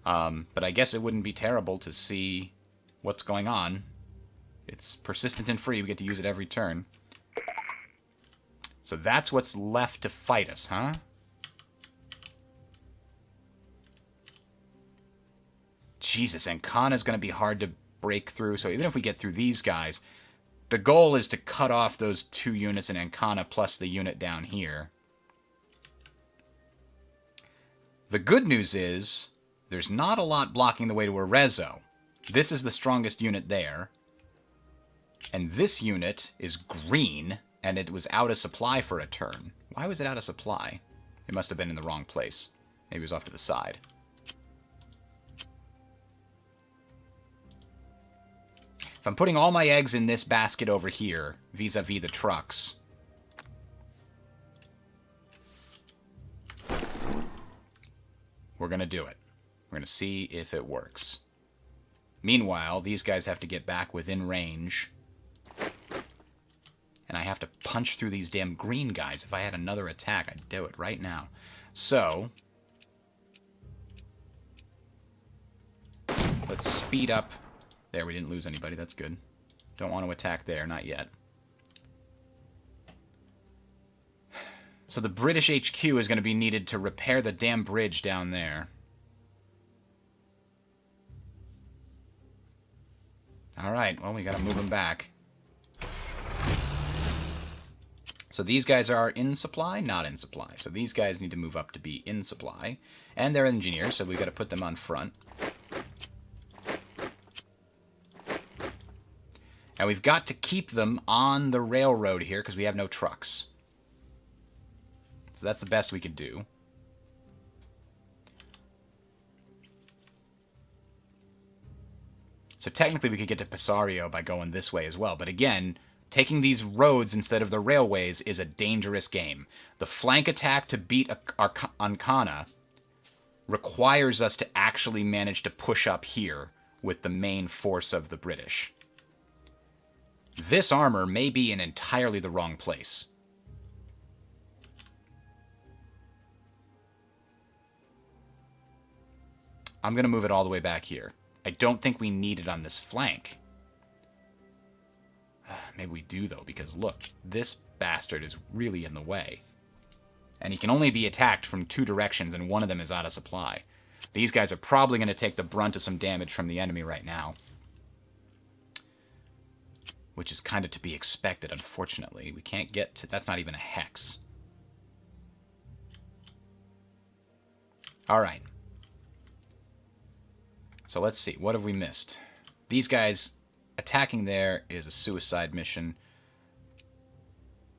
But I guess it wouldn't be terrible to see what's going on. It's persistent and free. We get to use it every turn. So that's what's left to fight us, huh? Jesus, Ancana's going to be hard to break through. So even if we get through these guys, the goal is to cut off those 2 units in Ancana plus the unit down here. The good news is there's not a lot blocking the way to Arezzo. This is the strongest unit there. And this unit is green, and it was out of supply for a turn. Why was it out of supply? It must have been in the wrong place. Maybe it was off to the side. If I'm putting all my eggs in this basket over here, vis-a-vis the trucks, we're going to do it. We're going to see if it works. Meanwhile, these guys have to get back within range. And I have to punch through these damn green guys. If I had another attack, I'd do it right now. So, let's speed up. There, we didn't lose anybody. That's good. Don't want to attack there. Not yet. So the British HQ is going to be needed to repair the damn bridge down there. Alright, well, we got to move them back. So these guys are in supply? Not in supply. So these guys need to move up to be in supply. And they're engineers, so we've got to put them on front. And we've got to keep them on the railroad here because we have no trucks. So that's the best we could do. So technically we could get to Pisario by going this way as well. But again, taking these roads instead of the railways is a dangerous game. The flank attack to beat Ancona requires us to actually manage to push up here with the main force of the British. This armor may be in entirely the wrong place. I'm going to move it all the way back here. I don't think we need it on this flank. Maybe we do, though, because look, this bastard is really in the way. And he can only be attacked from two directions, and one of them is out of supply. These guys are probably going to take the brunt of some damage from the enemy right now. Which is kind of to be expected, unfortunately. We can't get to... That's not even a hex. Alright. So let's see. What have we missed? These guys attacking there is a suicide mission.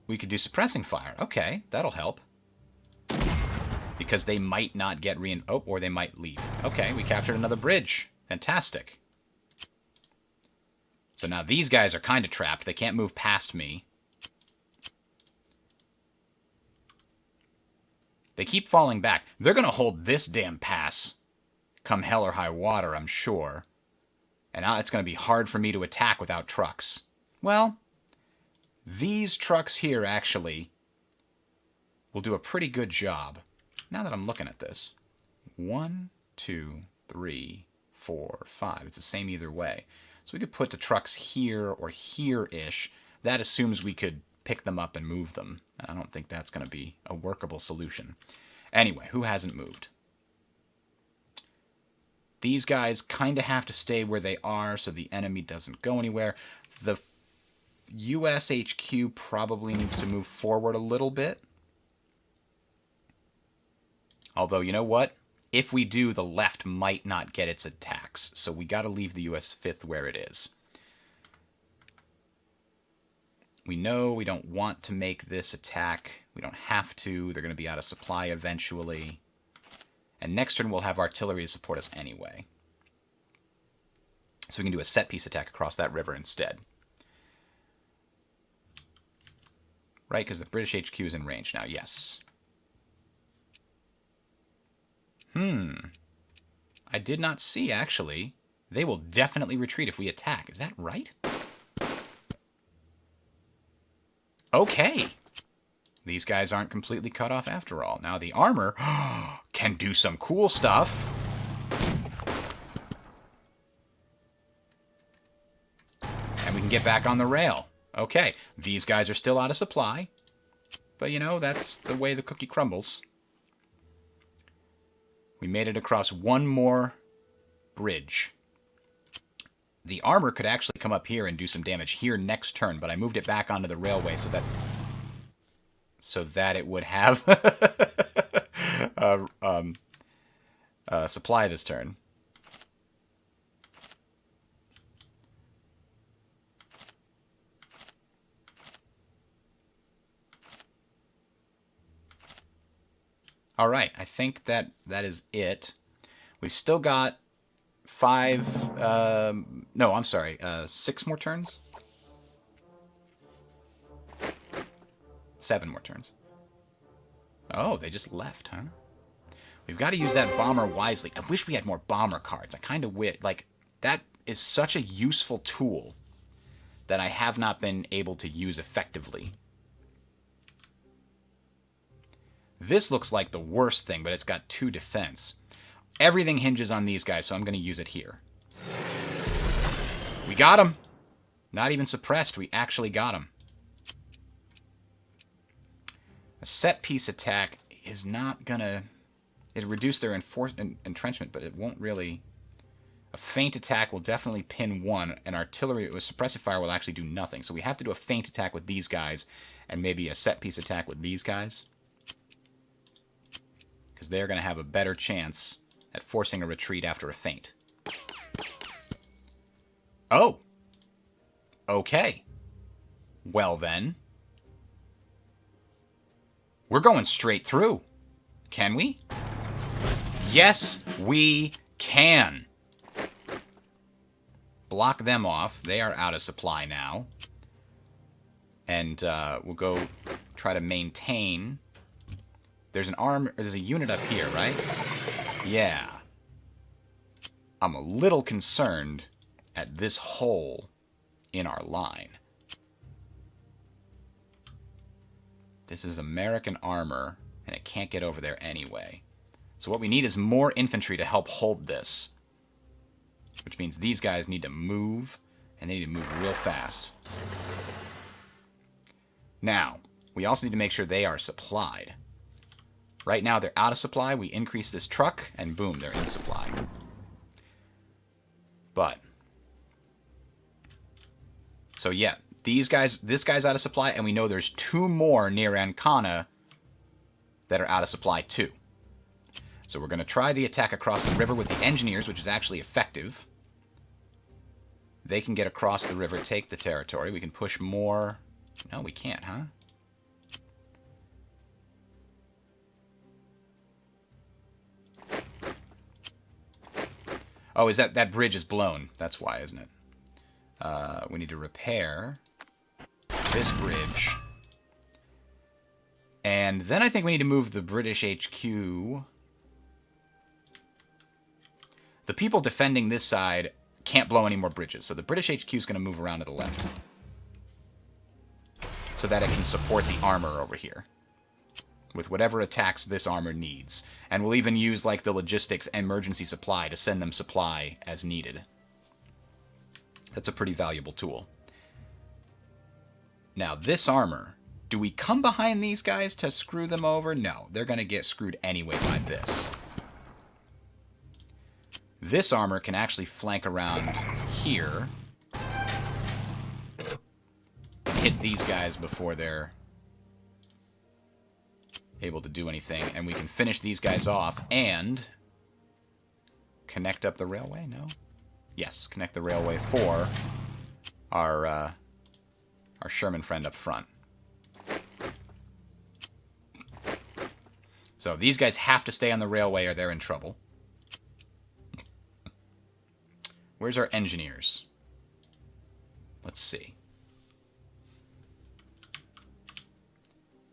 We could do suppressing fire. Okay, that'll help. Because they might not get or they might leave. Okay, we captured another bridge. Fantastic. So now these guys are kind of trapped. They can't move past me. They keep falling back. They're going to hold this damn pass come hell or high water, I'm sure. And now it's going to be hard for me to attack without trucks. Well, these trucks here actually will do a pretty good job. Now that I'm looking at this. 1, 2, 3, 4, 5. It's the same either way. So we could put the trucks here or here-ish. That assumes we could pick them up and move them. And I don't think that's going to be a workable solution. Anyway, who hasn't moved? These guys kind of have to stay where they are so the enemy doesn't go anywhere. The US HQ probably needs to move forward a little bit. Although, you know what? If we do, the left might not get its attacks. So we got to leave the US 5th where it is. We know we don't want to make this attack. We don't have to. They're going to be out of supply eventually. And next turn we'll have artillery to support us anyway. So we can do a set-piece attack across that river instead. Right, because the British HQ is in range now, yes. I did not see, actually. They will definitely retreat if we attack. Is that right? Okay. These guys aren't completely cut off after all. Now the armor can do some cool stuff. And we can get back on the rail. Okay, these guys are still out of supply. But you know, that's the way the cookie crumbles. We made it across one more bridge. The armor could actually come up here and do some damage here next turn, but I moved it back onto the railway so that it would have supply this turn. All right, I think that is it. We've still got No, I'm sorry, 6 more turns? 7 more turns. Oh, they just left, huh? We've got to use that bomber wisely. I wish we had more bomber cards. I kind of wish. Like, that is such a useful tool that I have not been able to use effectively. This looks like the worst thing, but it's got 2 defense. Everything hinges on these guys, so I'm going to use it here. We got him. Not even suppressed. We actually got him. A set-piece attack is not going to... It'll reduce their entrenchment, but it won't really... A feint attack will definitely pin 1, and artillery with suppressive fire will actually do nothing. So we have to do a feint attack with these guys, and maybe a set-piece attack with these guys. Because they're going to have a better chance at forcing a retreat after a feint. Oh! Okay. Well then. We're going straight through. Can we? Yes, we can. Block them off. They are out of supply now. And we'll go try to maintain. There's a unit up here, right? Yeah. I'm a little concerned at this hole in our line. This is American armor, and it can't get over there anyway. So what we need is more infantry to help hold this. Which means these guys need to move, and they need to move real fast. Now, we also need to make sure they are supplied. Right now, they're out of supply. We increase this truck, and boom, they're in supply. But, so yeah, this guy's out of supply, and we know there's 2 more near Ancona that are out of supply too. So we're going to try the attack across the river with the engineers, which is actually effective. They can get across the river, take the territory. We can push more. No, we can't, huh? Oh, is that bridge is blown? That's why, isn't it? We need to repair this bridge. And then I think we need to move the British HQ. The people defending this side can't blow any more bridges, so the British HQ is going to move around to the left. So that it can support the armor over here. With whatever attacks this armor needs. And we'll even use, like, the logistics and emergency supply to send them supply as needed. That's a pretty valuable tool. Now, this armor, do we come behind these guys to screw them over? No, they're going to get screwed anyway by this. This armor can actually flank around here and hit these guys before they're able to do anything, and we can finish these guys off and connect up the railway. No? Yes, connect the railway for our Sherman friend up front. So these guys have to stay on the railway or they're in trouble. Where's our engineers? Let's see.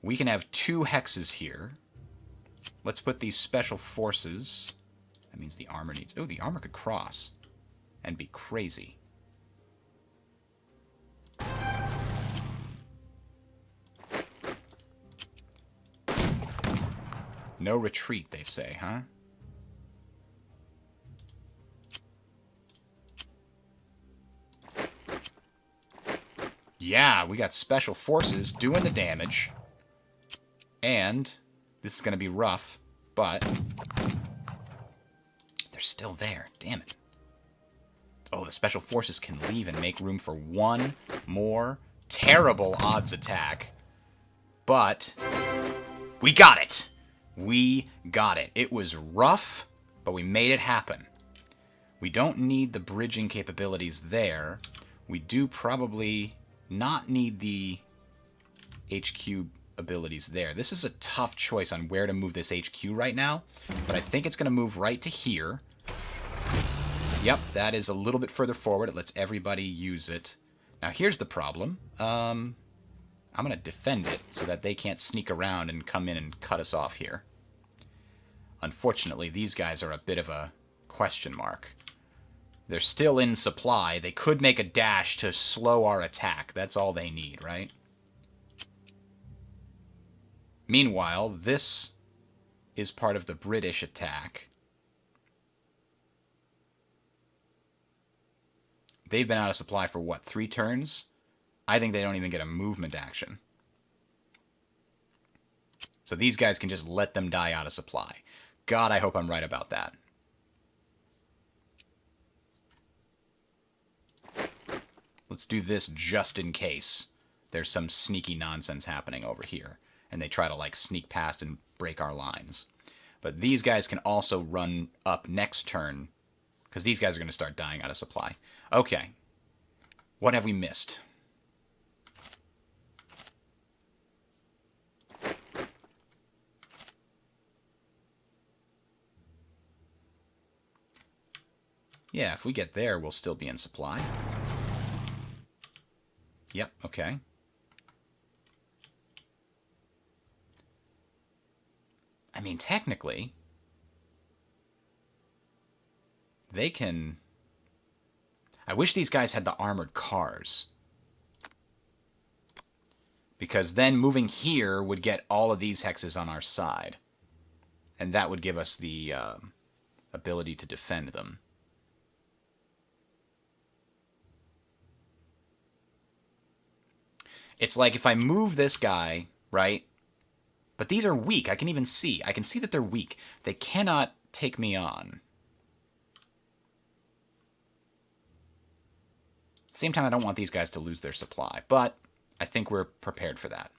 We can have 2 hexes here. Let's put these special forces. That means the armor needs... Oh, the armor could cross and be crazy. No retreat, they say, huh? Yeah, we got special forces doing the damage. And this is going to be rough, but they're still there. Damn it. Oh, the special forces can leave and make room for 1 more terrible odds attack. But we got it. We got it. It was rough, but we made it happen. We don't need the bridging capabilities there. We do probably not need the HQ abilities there. This is a tough choice on where to move this HQ right now, but I think it's going to move right to here. Yep, that is a little bit further forward. It lets everybody use it. Now, here's the problem. I'm going to defend it so that they can't sneak around and come in and cut us off here. Unfortunately, these guys are a bit of a question mark. They're still in supply. They could make a dash to slow our attack. That's all they need, right? Meanwhile, this is part of the British attack. They've been out of supply for, what, 3 turns? I think they don't even get a movement action. So these guys can just let them die out of supply. God, I hope I'm right about that. Let's do this just in case there's some sneaky nonsense happening over here, and they try to, like, sneak past and break our lines. But these guys can also run up next turn, because these guys are going to start dying out of supply. Okay. What have we missed? Yeah, if we get there, we'll still be in supply. Yep, okay. I mean, technically, they can... I wish these guys had the armored cars. Because then moving here would get all of these hexes on our side. And that would give us the ability to defend them. It's like if I move this guy, right? But these are weak. I can even see. I can see that they're weak. They cannot take me on. At the same time, I don't want these guys to lose their supply. But I think we're prepared for that.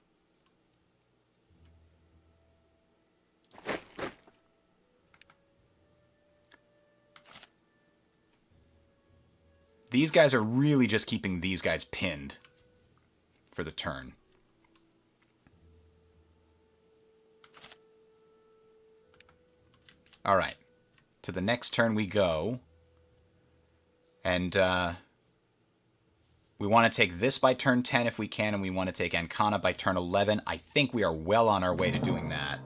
These guys are really just keeping these guys pinned for the turn. All right. To the next turn we go. And we want to take this by turn 10 if we can, and we want to take Ancona by turn 11. I think we are well on our way to doing that.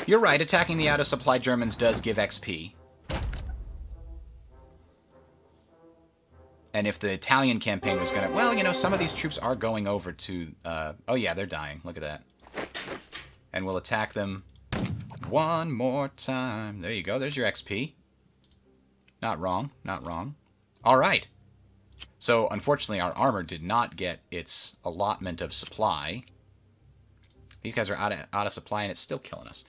You're right, attacking the out-of-supply Germans does give XP. And if the Italian campaign was going to... Well, you know, some of these troops are going over to... oh, yeah, they're dying. Look at that. And we'll attack them one more time. There you go. There's your XP. Not wrong. Not wrong. All right. So, unfortunately, our armor did not get its allotment of supply. These guys are out of supply, and it's still killing us.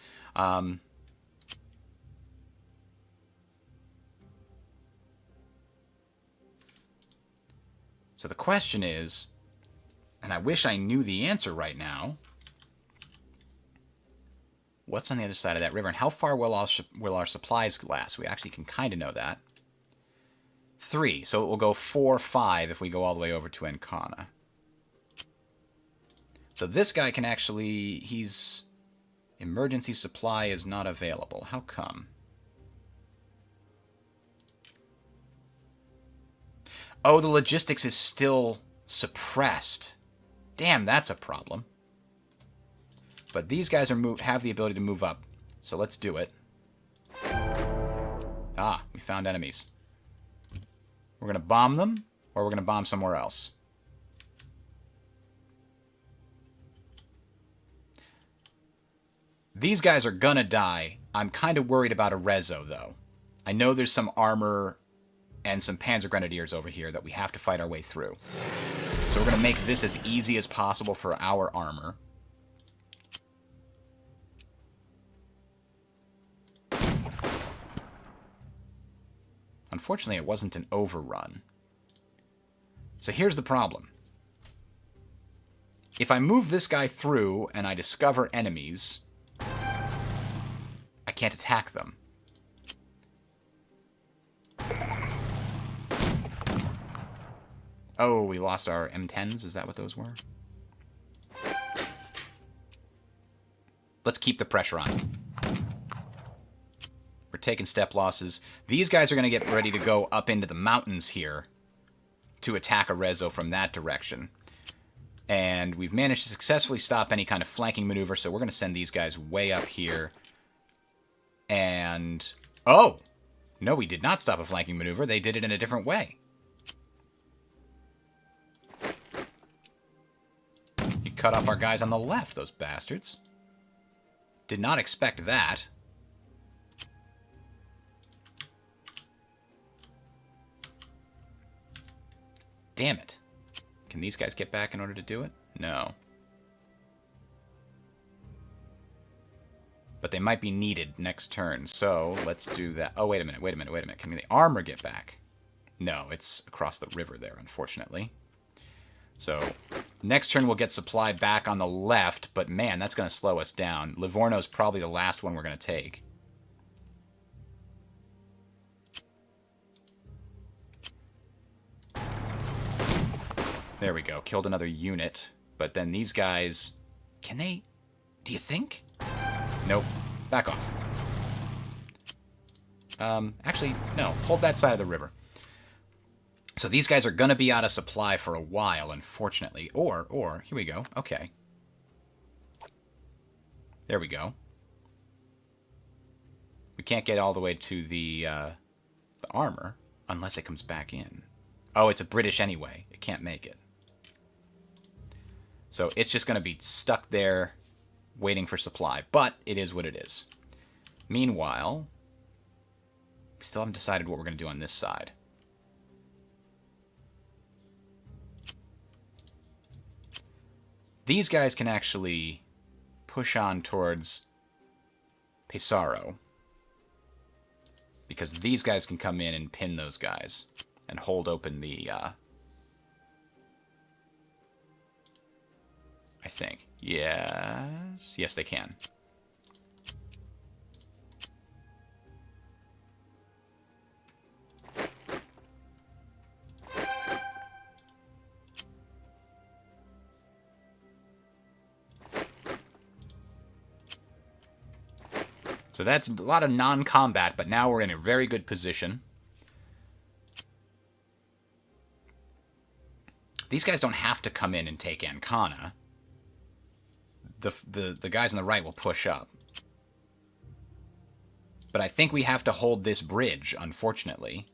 So the question is, and I wish I knew the answer right now, what's on the other side of that river, and how far will our supplies last? We actually can kind of know that. 3, so it will go 4, 5 if we go all the way over to Ancona. So this guy can actually, he's... Emergency supply is not available. How come? Oh, the logistics is still suppressed. Damn, that's a problem. But these guys are have the ability to move up. So let's do it. Ah, we found enemies. We're going to bomb them, or we're going to bomb somewhere else. These guys are gonna die. I'm kind of worried about Arezzo, though. I know there's some armor and some Panzer Grenadiers over here that we have to fight our way through. So we're gonna make this as easy as possible for our armor. Unfortunately, it wasn't an overrun. So here's the problem. If I move this guy through and I discover enemies... I can't attack them. Oh, we lost our M10s? Is that what those were? Let's keep the pressure on. We're taking step losses. These guys are going to get ready to go up into the mountains here to attack Arezzo from that direction. And we've managed to successfully stop any kind of flanking maneuver, so we're going to send these guys way up here. And... oh! No, we did not stop a flanking maneuver. They did it in a different way. You cut off our guys on the left, those bastards. Did not expect that. Damn it. Can these guys get back in order to do it? No. But they might be needed next turn, so let's do that. Oh, wait a minute. Can the armor get back? No, it's across the river there, unfortunately. So, next turn we'll get supply back on the left, but man, that's going to slow us down. Livorno's probably the last one we're going to take. There we go. Killed another unit. But then these guys... can they... do you think? Nope. Back off. Actually, no. Hold that side of the river. So these guys are going to be out of supply for a while, unfortunately. Or, here we go. Okay. There we go. We can't get all the way to the armor unless it comes back in. Oh, it's a British anyway. It can't make it. So it's just going to be stuck there waiting for supply. But it is what it is. Meanwhile, we still haven't decided what we're going to do on this side. These guys can actually push on towards Pesaro. Because these guys can come in and pin those guys. And hold open the... I think. Yes. Yes, they can. So that's a lot of non-combat, but now we're in a very good position. These guys don't have to come in and take Ancona. The guys on the right will push up. But I think we have to hold this bridge, unfortunately.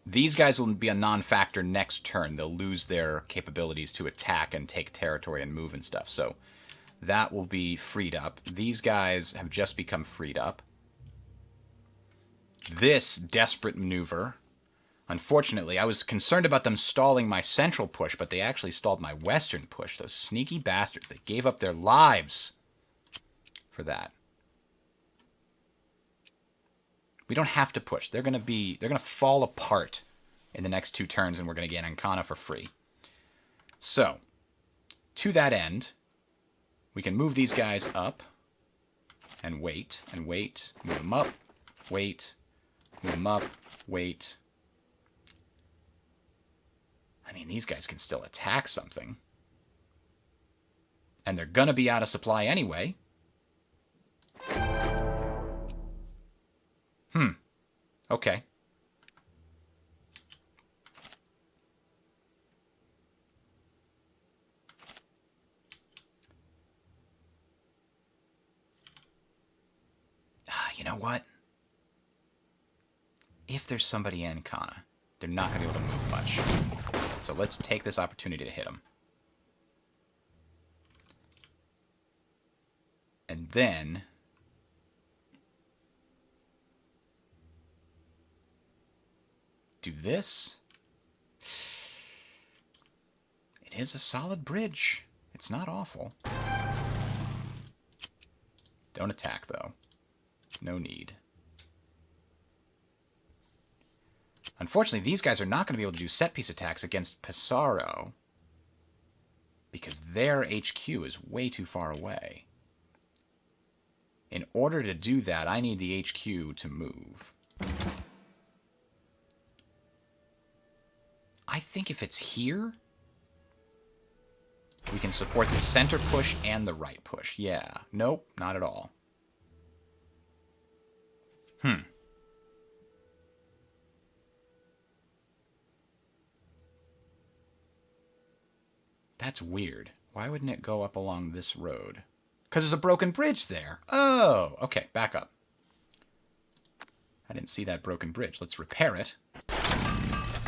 These guys will be a non-factor next turn. They'll lose their capabilities to attack and take territory and move and stuff. So that will be freed up. These guys have just become freed up. This desperate maneuver... unfortunately, I was concerned about them stalling my central push, but they actually stalled my western push. Those sneaky bastards. They gave up their lives for that. We don't have to push. They're going to fall apart in the next 2 turns, and we're going to get Ancona for free. So, to that end, we can move these guys up and wait, move them up, wait, move them up, wait. I mean, these guys can still attack something. And they're going to be out of supply anyway. Okay. You know what? If there's somebody in Ancona, they're not going to be able to move much. So let's take this opportunity to hit them. And then... do this. It is a solid bridge. It's not awful. Don't attack, though. No need. Unfortunately, these guys are not going to be able to do set-piece attacks against Pesaro because their HQ is way too far away. In order to do that, I need the HQ to move. I think if it's here, We can support the center push and the right push. Yeah. Nope, not at all. That's weird. Why wouldn't it go up along this road? Because there's a broken bridge there. Oh, okay, back up. I didn't see that broken bridge. Let's repair it.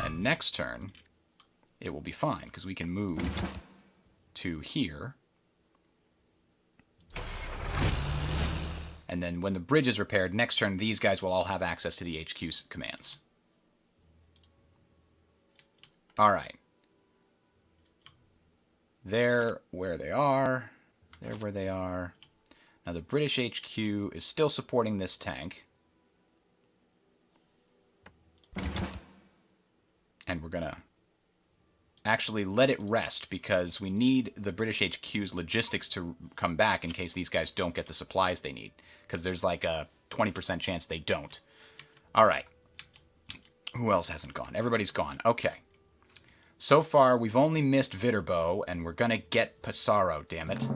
And next turn, it will be fine, because we can move to here. And then when the bridge is repaired, next turn, these guys will all have access to the HQ commands. All right. They're where they are. They're where they are. Now the British HQ is still supporting this tank. And we're going to actually let it rest because we need the British HQ's logistics to come back in case these guys don't get the supplies they need. Because there's like a 20% chance they don't. All right. Who else hasn't gone? Everybody's gone. Okay. So far, we've only missed Viterbo, and we're going to get Pesaro, damn it.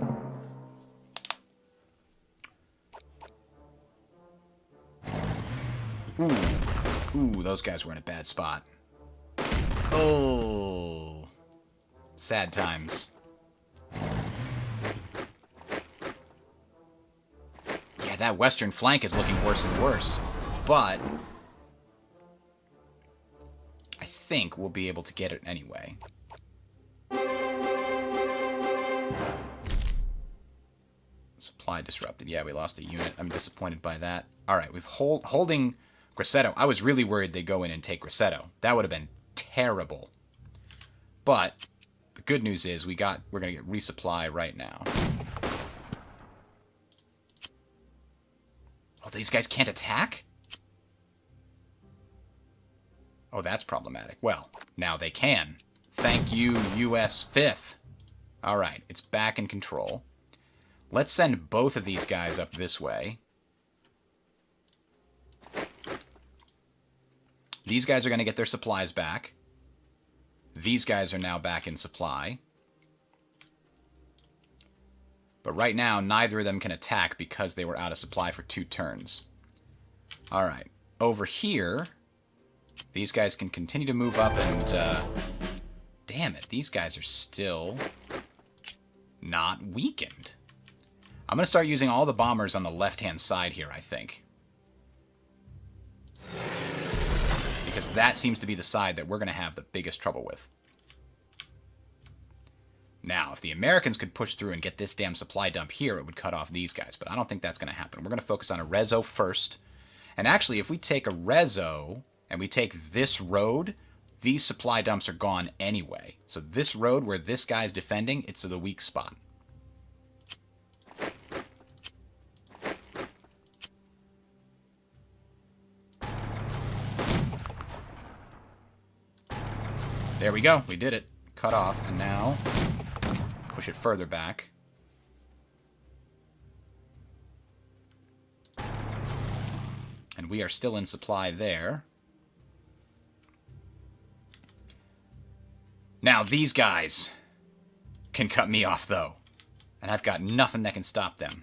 Ooh, those guys were in a bad spot. Oh, sad times. Yeah, that western flank is looking worse and worse, but I think we'll be able to get it anyway. Supply disrupted. Yeah, we lost a unit. I'm disappointed by that. All right, we've holding Grosseto. I was really worried they'd go in and take Grosseto. That would have been terrible. But the good news is we're going to get resupply right now. Oh, these guys can't attack? Oh, that's problematic. Well, now they can. Thank you, US 5th. All right, it's back in control. Let's send both of these guys up this way. These guys are going to get their supplies back. These guys are now back in supply. But right now, neither of them can attack because they were out of supply for 2 turns. All right. Over here, these guys can continue to move up and... damn it, these guys are still not weakened. I'm going to start using all the bombers on the left-hand side here, I think. Because that seems to be the side that we're going to have the biggest trouble with. Now, if the Americans could push through and get this damn supply dump here, it would cut off these guys. But I don't think that's going to happen. We're going to focus on a reso first. And actually, if we take a reso and we take this road, these supply dumps are gone anyway. So this road where this guy's defending, it's the weak spot. There we go. We did it. Cut off. And now push it further back. And we are still in supply there. Now these guys can cut me off, though. And I've got nothing that can stop them.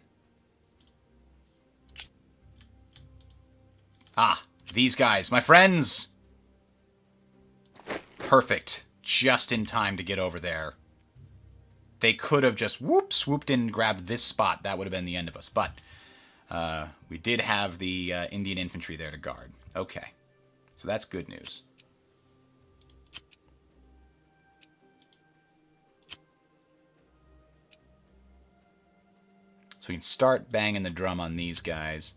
Ah, these guys, my friends! Perfect. Just in time to get over there. They could have just swooped in and grabbed this spot. That would have been the end of us. But we did have the Indian infantry there to guard. Okay. So that's good news. So we can start banging the drum on these guys.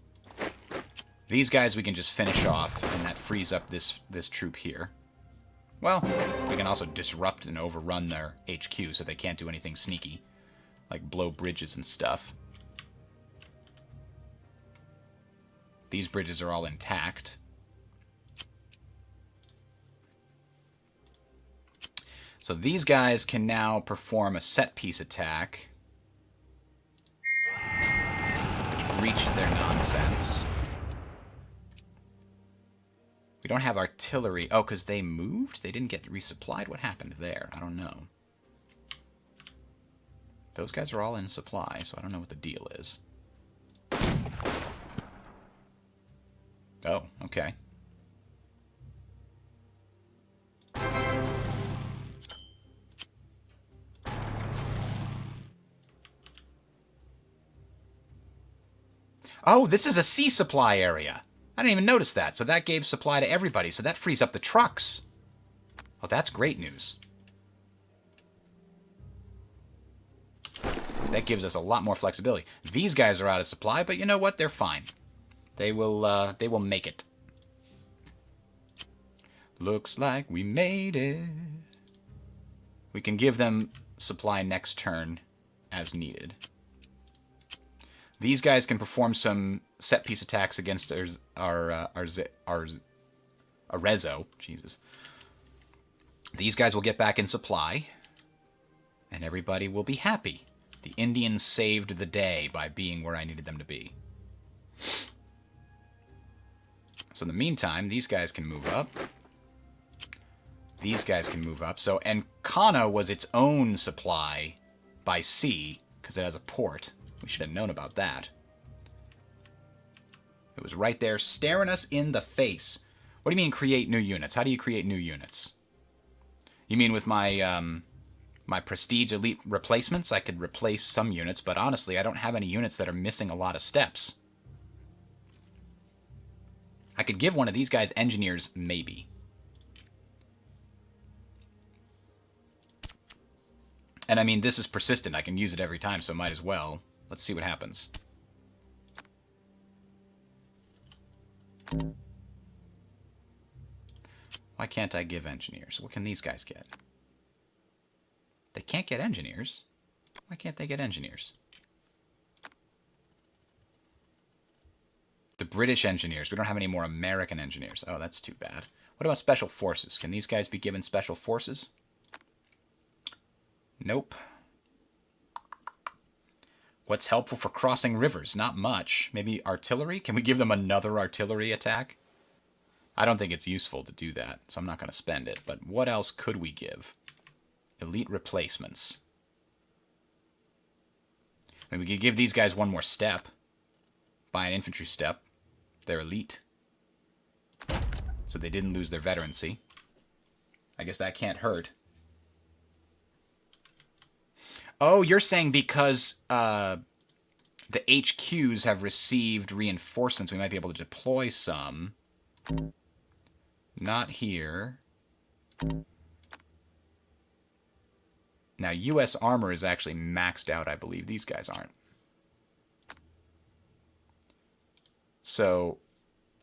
These guys we can just finish off, and that frees up this troop here. Well, we can also disrupt and overrun their HQ so they can't do anything sneaky, like blow bridges and stuff. These bridges are all intact. So these guys can now perform a set-piece attack, which breached their nonsense. We don't have artillery. Oh, because they moved? They didn't get resupplied? What happened there? I don't know. Those guys are all in supply, so I don't know what the deal is. Oh, okay. Oh, this is a sea supply area. I didn't even notice that. So that gave supply to everybody. So that frees up the trucks. Oh, that's great news. That gives us a lot more flexibility. These guys are out of supply, but you know what? They're fine. They will make it. Looks like we made it. We can give them supply next turn as needed. These guys can perform some set-piece attacks against our Arezzo. Jesus. These guys will get back in supply, and everybody will be happy. The Indians saved the day by being where I needed them to be. So in the meantime, these guys can move up. These guys can move up. So, and Kana was its own supply by sea, because it has a port. We should have known about that. It was right there, staring us in the face. What do you mean, create new units? How do you create new units? You mean with my, my Prestige Elite replacements? I could replace some units, but honestly, I don't have any units that are missing a lot of steps. I could give one of these guys engineers, maybe. And I mean, this is persistent. I can use it every time, so might as well. Let's see what happens. Why can't I give engineers? What can these guys get? They can't get engineers. Why can't they get engineers? The British engineers. We don't have any more American engineers. Oh, that's too bad. What about special forces? Can these guys be given special forces? Nope. What's helpful for crossing rivers? Not much. Maybe artillery? Can we give them another artillery attack? I don't think it's useful to do that, so I'm not going to spend it. But what else could we give? Elite replacements. I mean, we could give these guys one more step. Buy an infantry step. They're elite. So they didn't lose their veterancy. I guess that can't hurt. Oh, you're saying because the HQs have received reinforcements, we might be able to deploy some. Not here. Now, U.S. armor is actually maxed out, I believe. These guys aren't. So,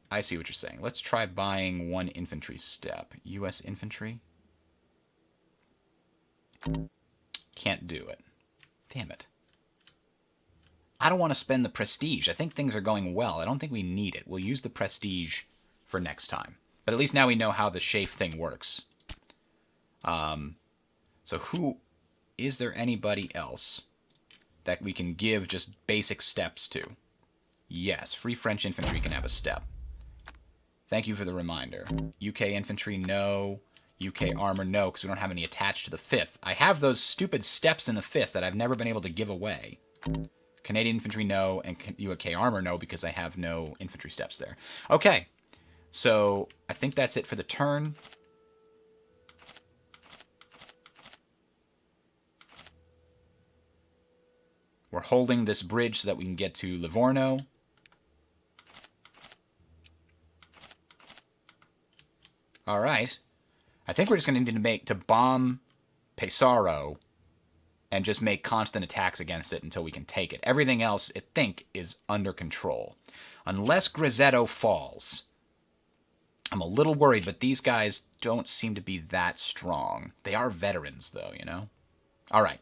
I see what you're saying. Let's try buying one infantry step. U.S. infantry? Can't do it. Damn it. I don't want to spend the prestige. I think things are going well. I don't think we need it. We'll use the prestige for next time. But at least now we know how the chafe thing works. So who... Is there anybody else that we can give just basic steps to? Yes, Free French Infantry can have a step. Thank you for the reminder. UK Infantry, no. UK Armor, no, because we don't have any attached to the 5th. I have those stupid steps in the 5th that I've never been able to give away. Canadian Infantry, no, and UK Armor, no, because I have no infantry steps there. Okay, so I think that's it for the turn. We're holding this bridge so that we can get to Livorno. All right. I think we're just going to need to bomb Pesaro and just make constant attacks against it until we can take it. Everything else, I think, is under control. Unless Grosseto falls. I'm a little worried, but these guys don't seem to be that strong. They are veterans, though, you know? All right.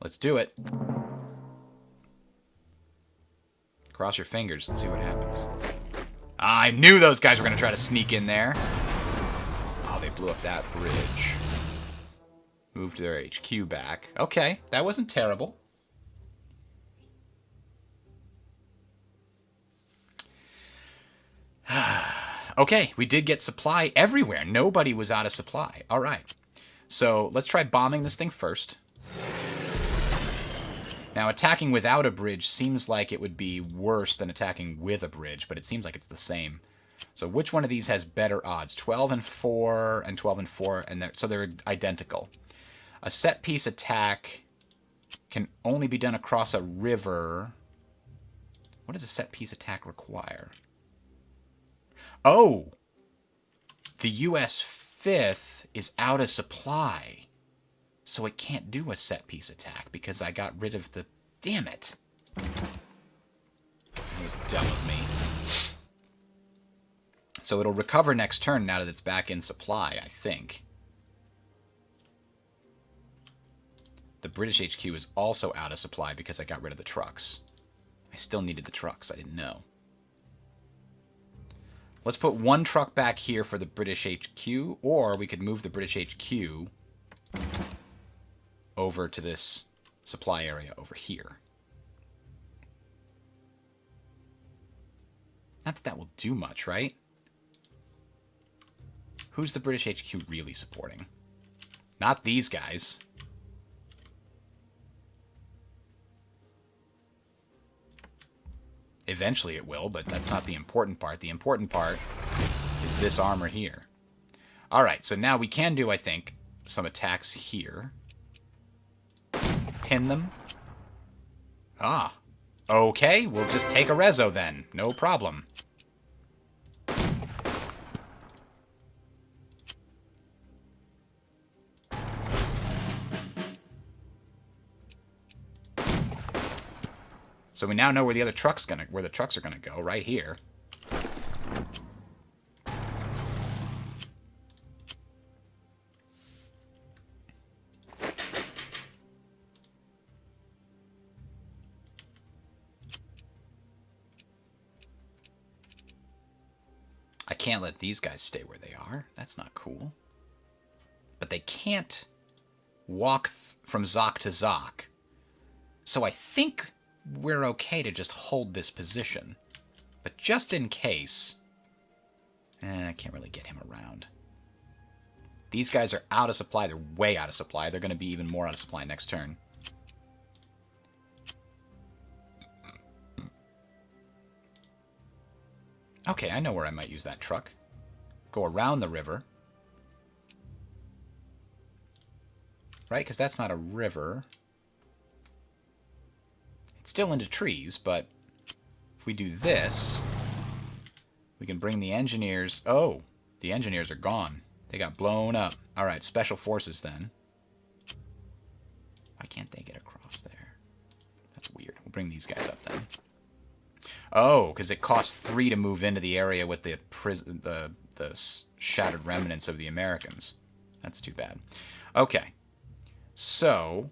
Let's do it. Cross your fingers and see what happens. I knew those guys were going to try to sneak in there. Oh, they blew up that bridge. Moved their HQ back. Okay, that wasn't terrible. Okay, we did get supply everywhere. Nobody was out of supply. All right. So let's try bombing this thing first. Now, attacking without a bridge seems like it would be worse than attacking with a bridge, but it seems like it's the same. So which one of these has better odds? 12 and 4 and 12 and 4, and so they're identical. A set-piece attack can only be done across a river. What does a set-piece attack require? Oh! The U.S. 5th is out of supply. So it can't do a set-piece attack because I got rid of the... Damn it. It was dumb of me. So it'll recover next turn now that it's back in supply, I think. The British HQ is also out of supply because I got rid of the trucks. I still needed the trucks, I didn't know. Let's put one truck back here for the British HQ, or we could move the British HQ over to this supply area over here. Not that that will do much, right? Who's the British HQ really supporting? Not these guys. Eventually it will, but that's not the important part. The important part is this armor here. Alright, so now we can do, I think, some attacks here. Pin them. Ah. Okay, we'll just take a rezo then. No problem. So we now know where the other truck's where the trucks are gonna go, right here. I can't let these guys stay where they are. That's not cool. But they can't walk from Zoc to Zoc. So I think we're okay to just hold this position. But just in case... I can't really get him around. These guys are out of supply. They're way out of supply. They're going to be even more out of supply next turn. Okay, I know where I might use that truck. Go around the river. Right? Because that's not a river. It's still into trees, but if we do this, we can bring the engineers... Oh, the engineers are gone. They got blown up. Alright, special forces then. Why can't they get across there? That's weird. We'll bring these guys up then. Oh, because it costs 3 to move into the area with the shattered remnants of the Americans. That's too bad. Okay. So,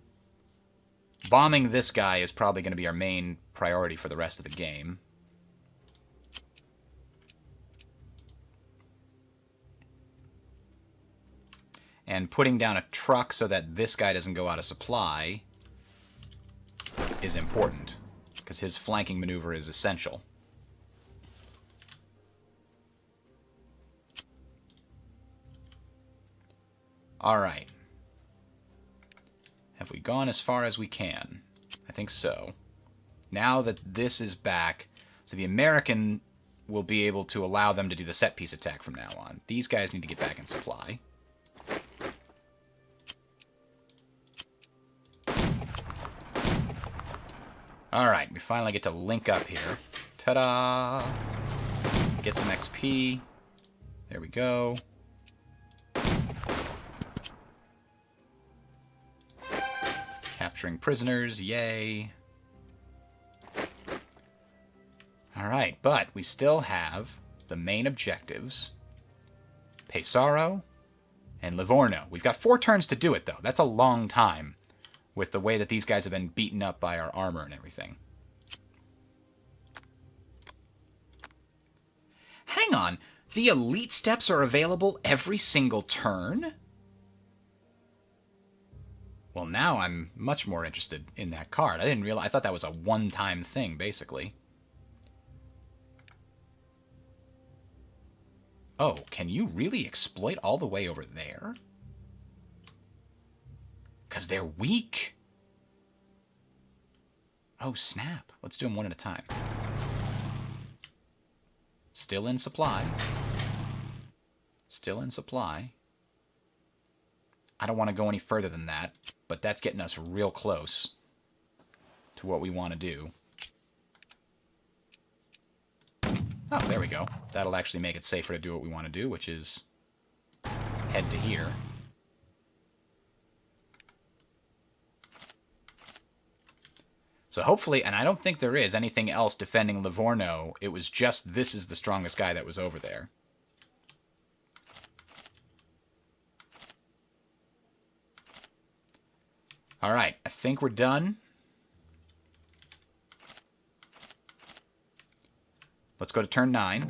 bombing this guy is probably going to be our main priority for the rest of the game. And putting down a truck so that this guy doesn't go out of supply is important, because his flanking maneuver is essential. Alright. Have we gone as far as we can? I think so. Now that this is back, so the American will be able to allow them to do the set-piece attack from now on. These guys need to get back in supply. Alright, we finally get to link up here. Ta-da! Get some XP. There we go. Capturing prisoners, yay. Alright, but we still have the main objectives. Pesaro and Livorno. We've got 4 turns to do it, though. That's a long time, with the way that these guys have been beaten up by our armor and everything. Hang on, the elite steps are available every single turn? Well, now I'm much more interested in that card. I didn't realize, I thought that was a one-time thing, basically. Oh, can you really exploit all the way over there? 'Cause they're weak. Oh, snap. Let's do them one at a time. Still in supply. Still in supply. I don't want to go any further than that, but that's getting us real close to what we want to do. Oh, there we go. That'll actually make it safer to do what we want to do, which is head to here. So hopefully, and I don't think there is anything else defending Livorno. It was just this is the strongest guy that was over there. All right, I think we're done. Let's go to turn 9.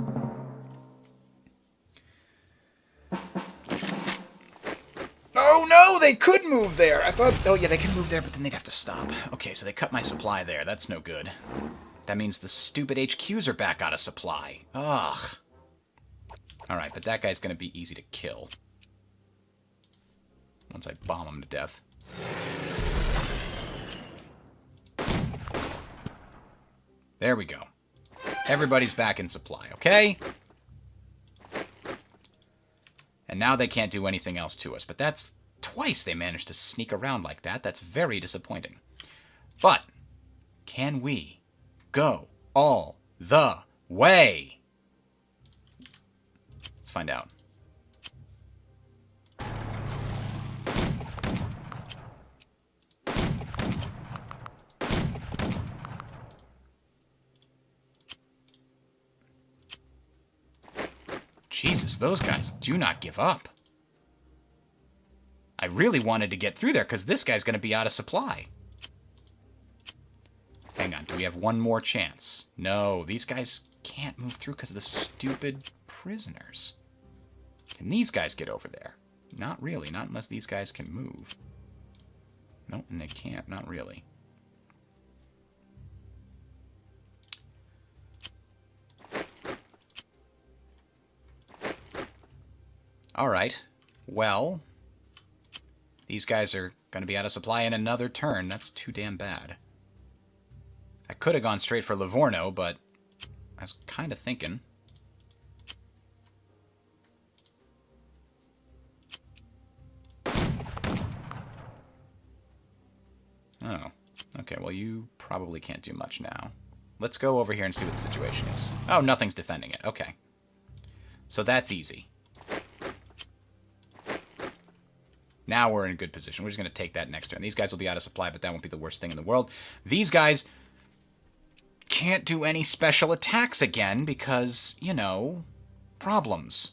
Oh, no! They could move there! I thought... Oh, yeah, they could move there, but then they'd have to stop. Okay, so they cut my supply there. That's no good. That means the stupid HQs are back out of supply. Ugh. Alright, but that guy's going to be easy to kill. Once I bomb him to death. There we go. Everybody's back in supply, okay? And now they can't do anything else to us. But that's twice they managed to sneak around like that. That's very disappointing. But can we go all the way? Let's find out. Jesus, those guys do not give up. I really wanted to get through there because this guy's going to be out of supply. Hang on, do we have one more chance? No, these guys can't move through because of the stupid prisoners. Can these guys get over there? Not really, not unless these guys can move. Nope, and they can't, not really. Alright, well, these guys are going to be out of supply in another turn. That's too damn bad. I could have gone straight for Livorno, but I was kind of thinking. Oh, okay, well, you probably can't do much now. Let's go over here and see what the situation is. Oh, nothing's defending it. Okay. So that's easy. Now we're in a good position. We're just going to take that next turn. These guys will be out of supply, but that won't be the worst thing in the world. These guys can't do any special attacks again because, you know, problems.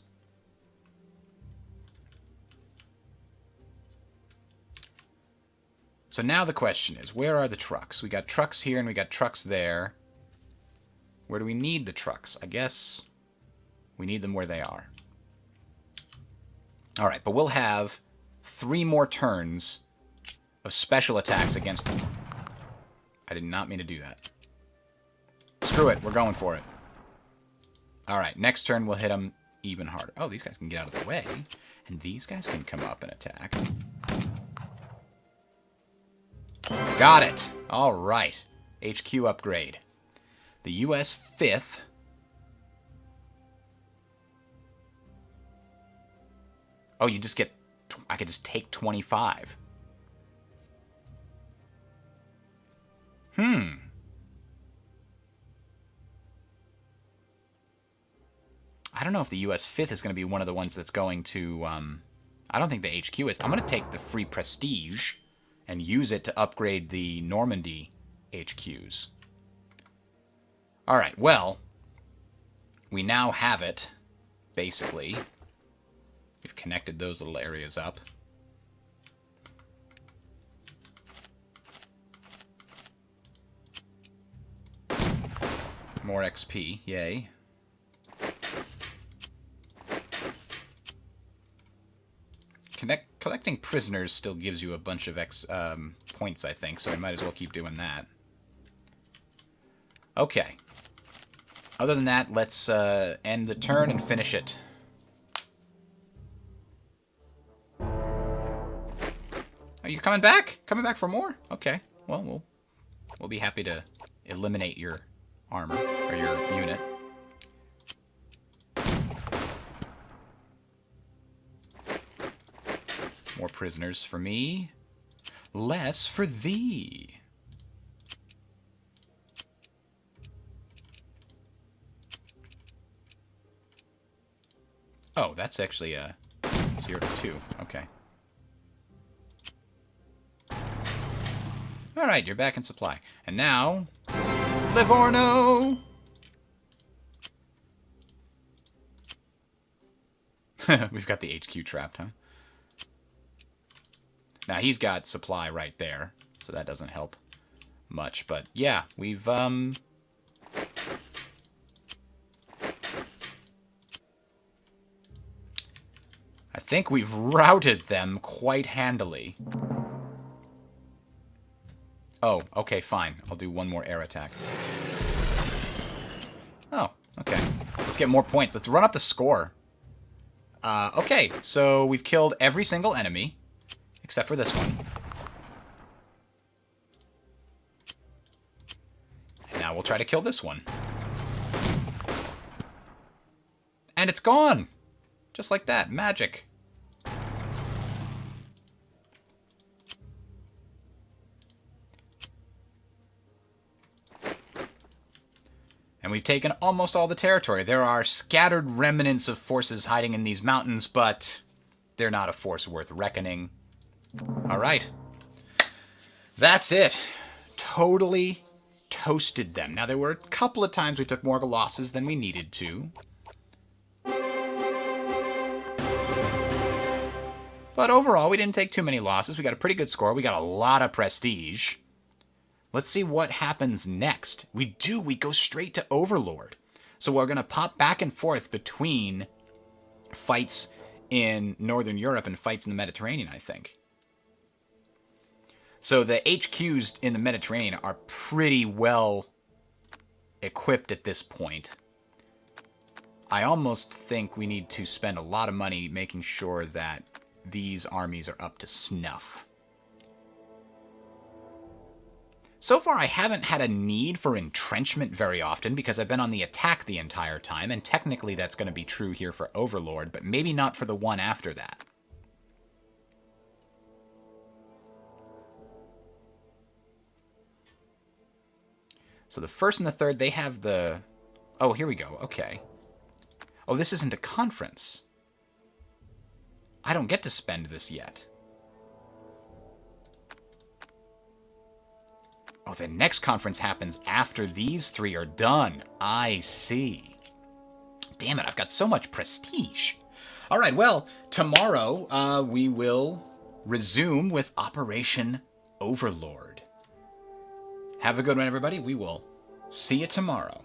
So now the question is, where are the trucks? We got trucks here and we got trucks there. Where do we need the trucks? I guess we need them where they are. All right, but we'll have 3 more turns of special attacks against him. I did not mean to do that. Screw it. We're going for it. Alright, next turn we'll hit them even harder. Oh, these guys can get out of the way. And these guys can come up and attack. Got it. Alright. HQ upgrade. The US 5th. Oh, you just get... I could just take 25. I don't know if the US 5th is going to be one of the ones that's going to... I don't think the HQ is. I'm going to take the free prestige and use it to upgrade the Normandy HQs. Alright, well, we now have it, basically. We've connected those little areas up. More XP, yay. Collecting prisoners still gives you a bunch of points, I think, so I might as well keep doing that. Okay. Other than that, let's end the turn and finish it. Are you coming back? Coming back for more? Okay. Well, we'll We'll be happy to eliminate your armor, or your unit. More prisoners for me. Less for thee. Oh, that's actually a 0 to 2. Okay. Alright, you're back in supply. And now, Livorno! We've got the HQ trapped, huh? Now, he's got supply right there, so that doesn't help much. But, yeah, we've, I think we've routed them quite handily. Oh, okay, fine. I'll do one more air attack. Oh, okay. Let's get more points. Let's run up the score. Okay, so we've killed every single enemy, except for this one. And now we'll try to kill this one. And it's gone! Just like that. Magic. And we've taken almost all the territory. There are scattered remnants of forces hiding in these mountains, but they're not a force worth reckoning. All right. That's it. Totally toasted them. Now, there were a couple of times we took more losses than we needed to. But overall, we didn't take too many losses. We got a pretty good score. We got a lot of prestige. Let's see what happens next. We go straight to Overlord. So we're going to pop back and forth between fights in Northern Europe and fights in the Mediterranean, I think. So the HQs in the Mediterranean are pretty well equipped at this point. I almost think we need to spend a lot of money making sure that these armies are up to snuff. So far, I haven't had a need for entrenchment very often because I've been on the attack the entire time, and technically that's going to be true here for Overlord, but maybe not for the one after that. So the first and the third, they have the... Oh, here we go. Okay. Oh, this isn't a conference. I don't get to spend this yet. Oh, the next conference happens after these three are done. I see. Damn it, I've got so much prestige. All right, well, tomorrow we will resume with Operation Overlord. Have a good one, everybody. We will see you tomorrow.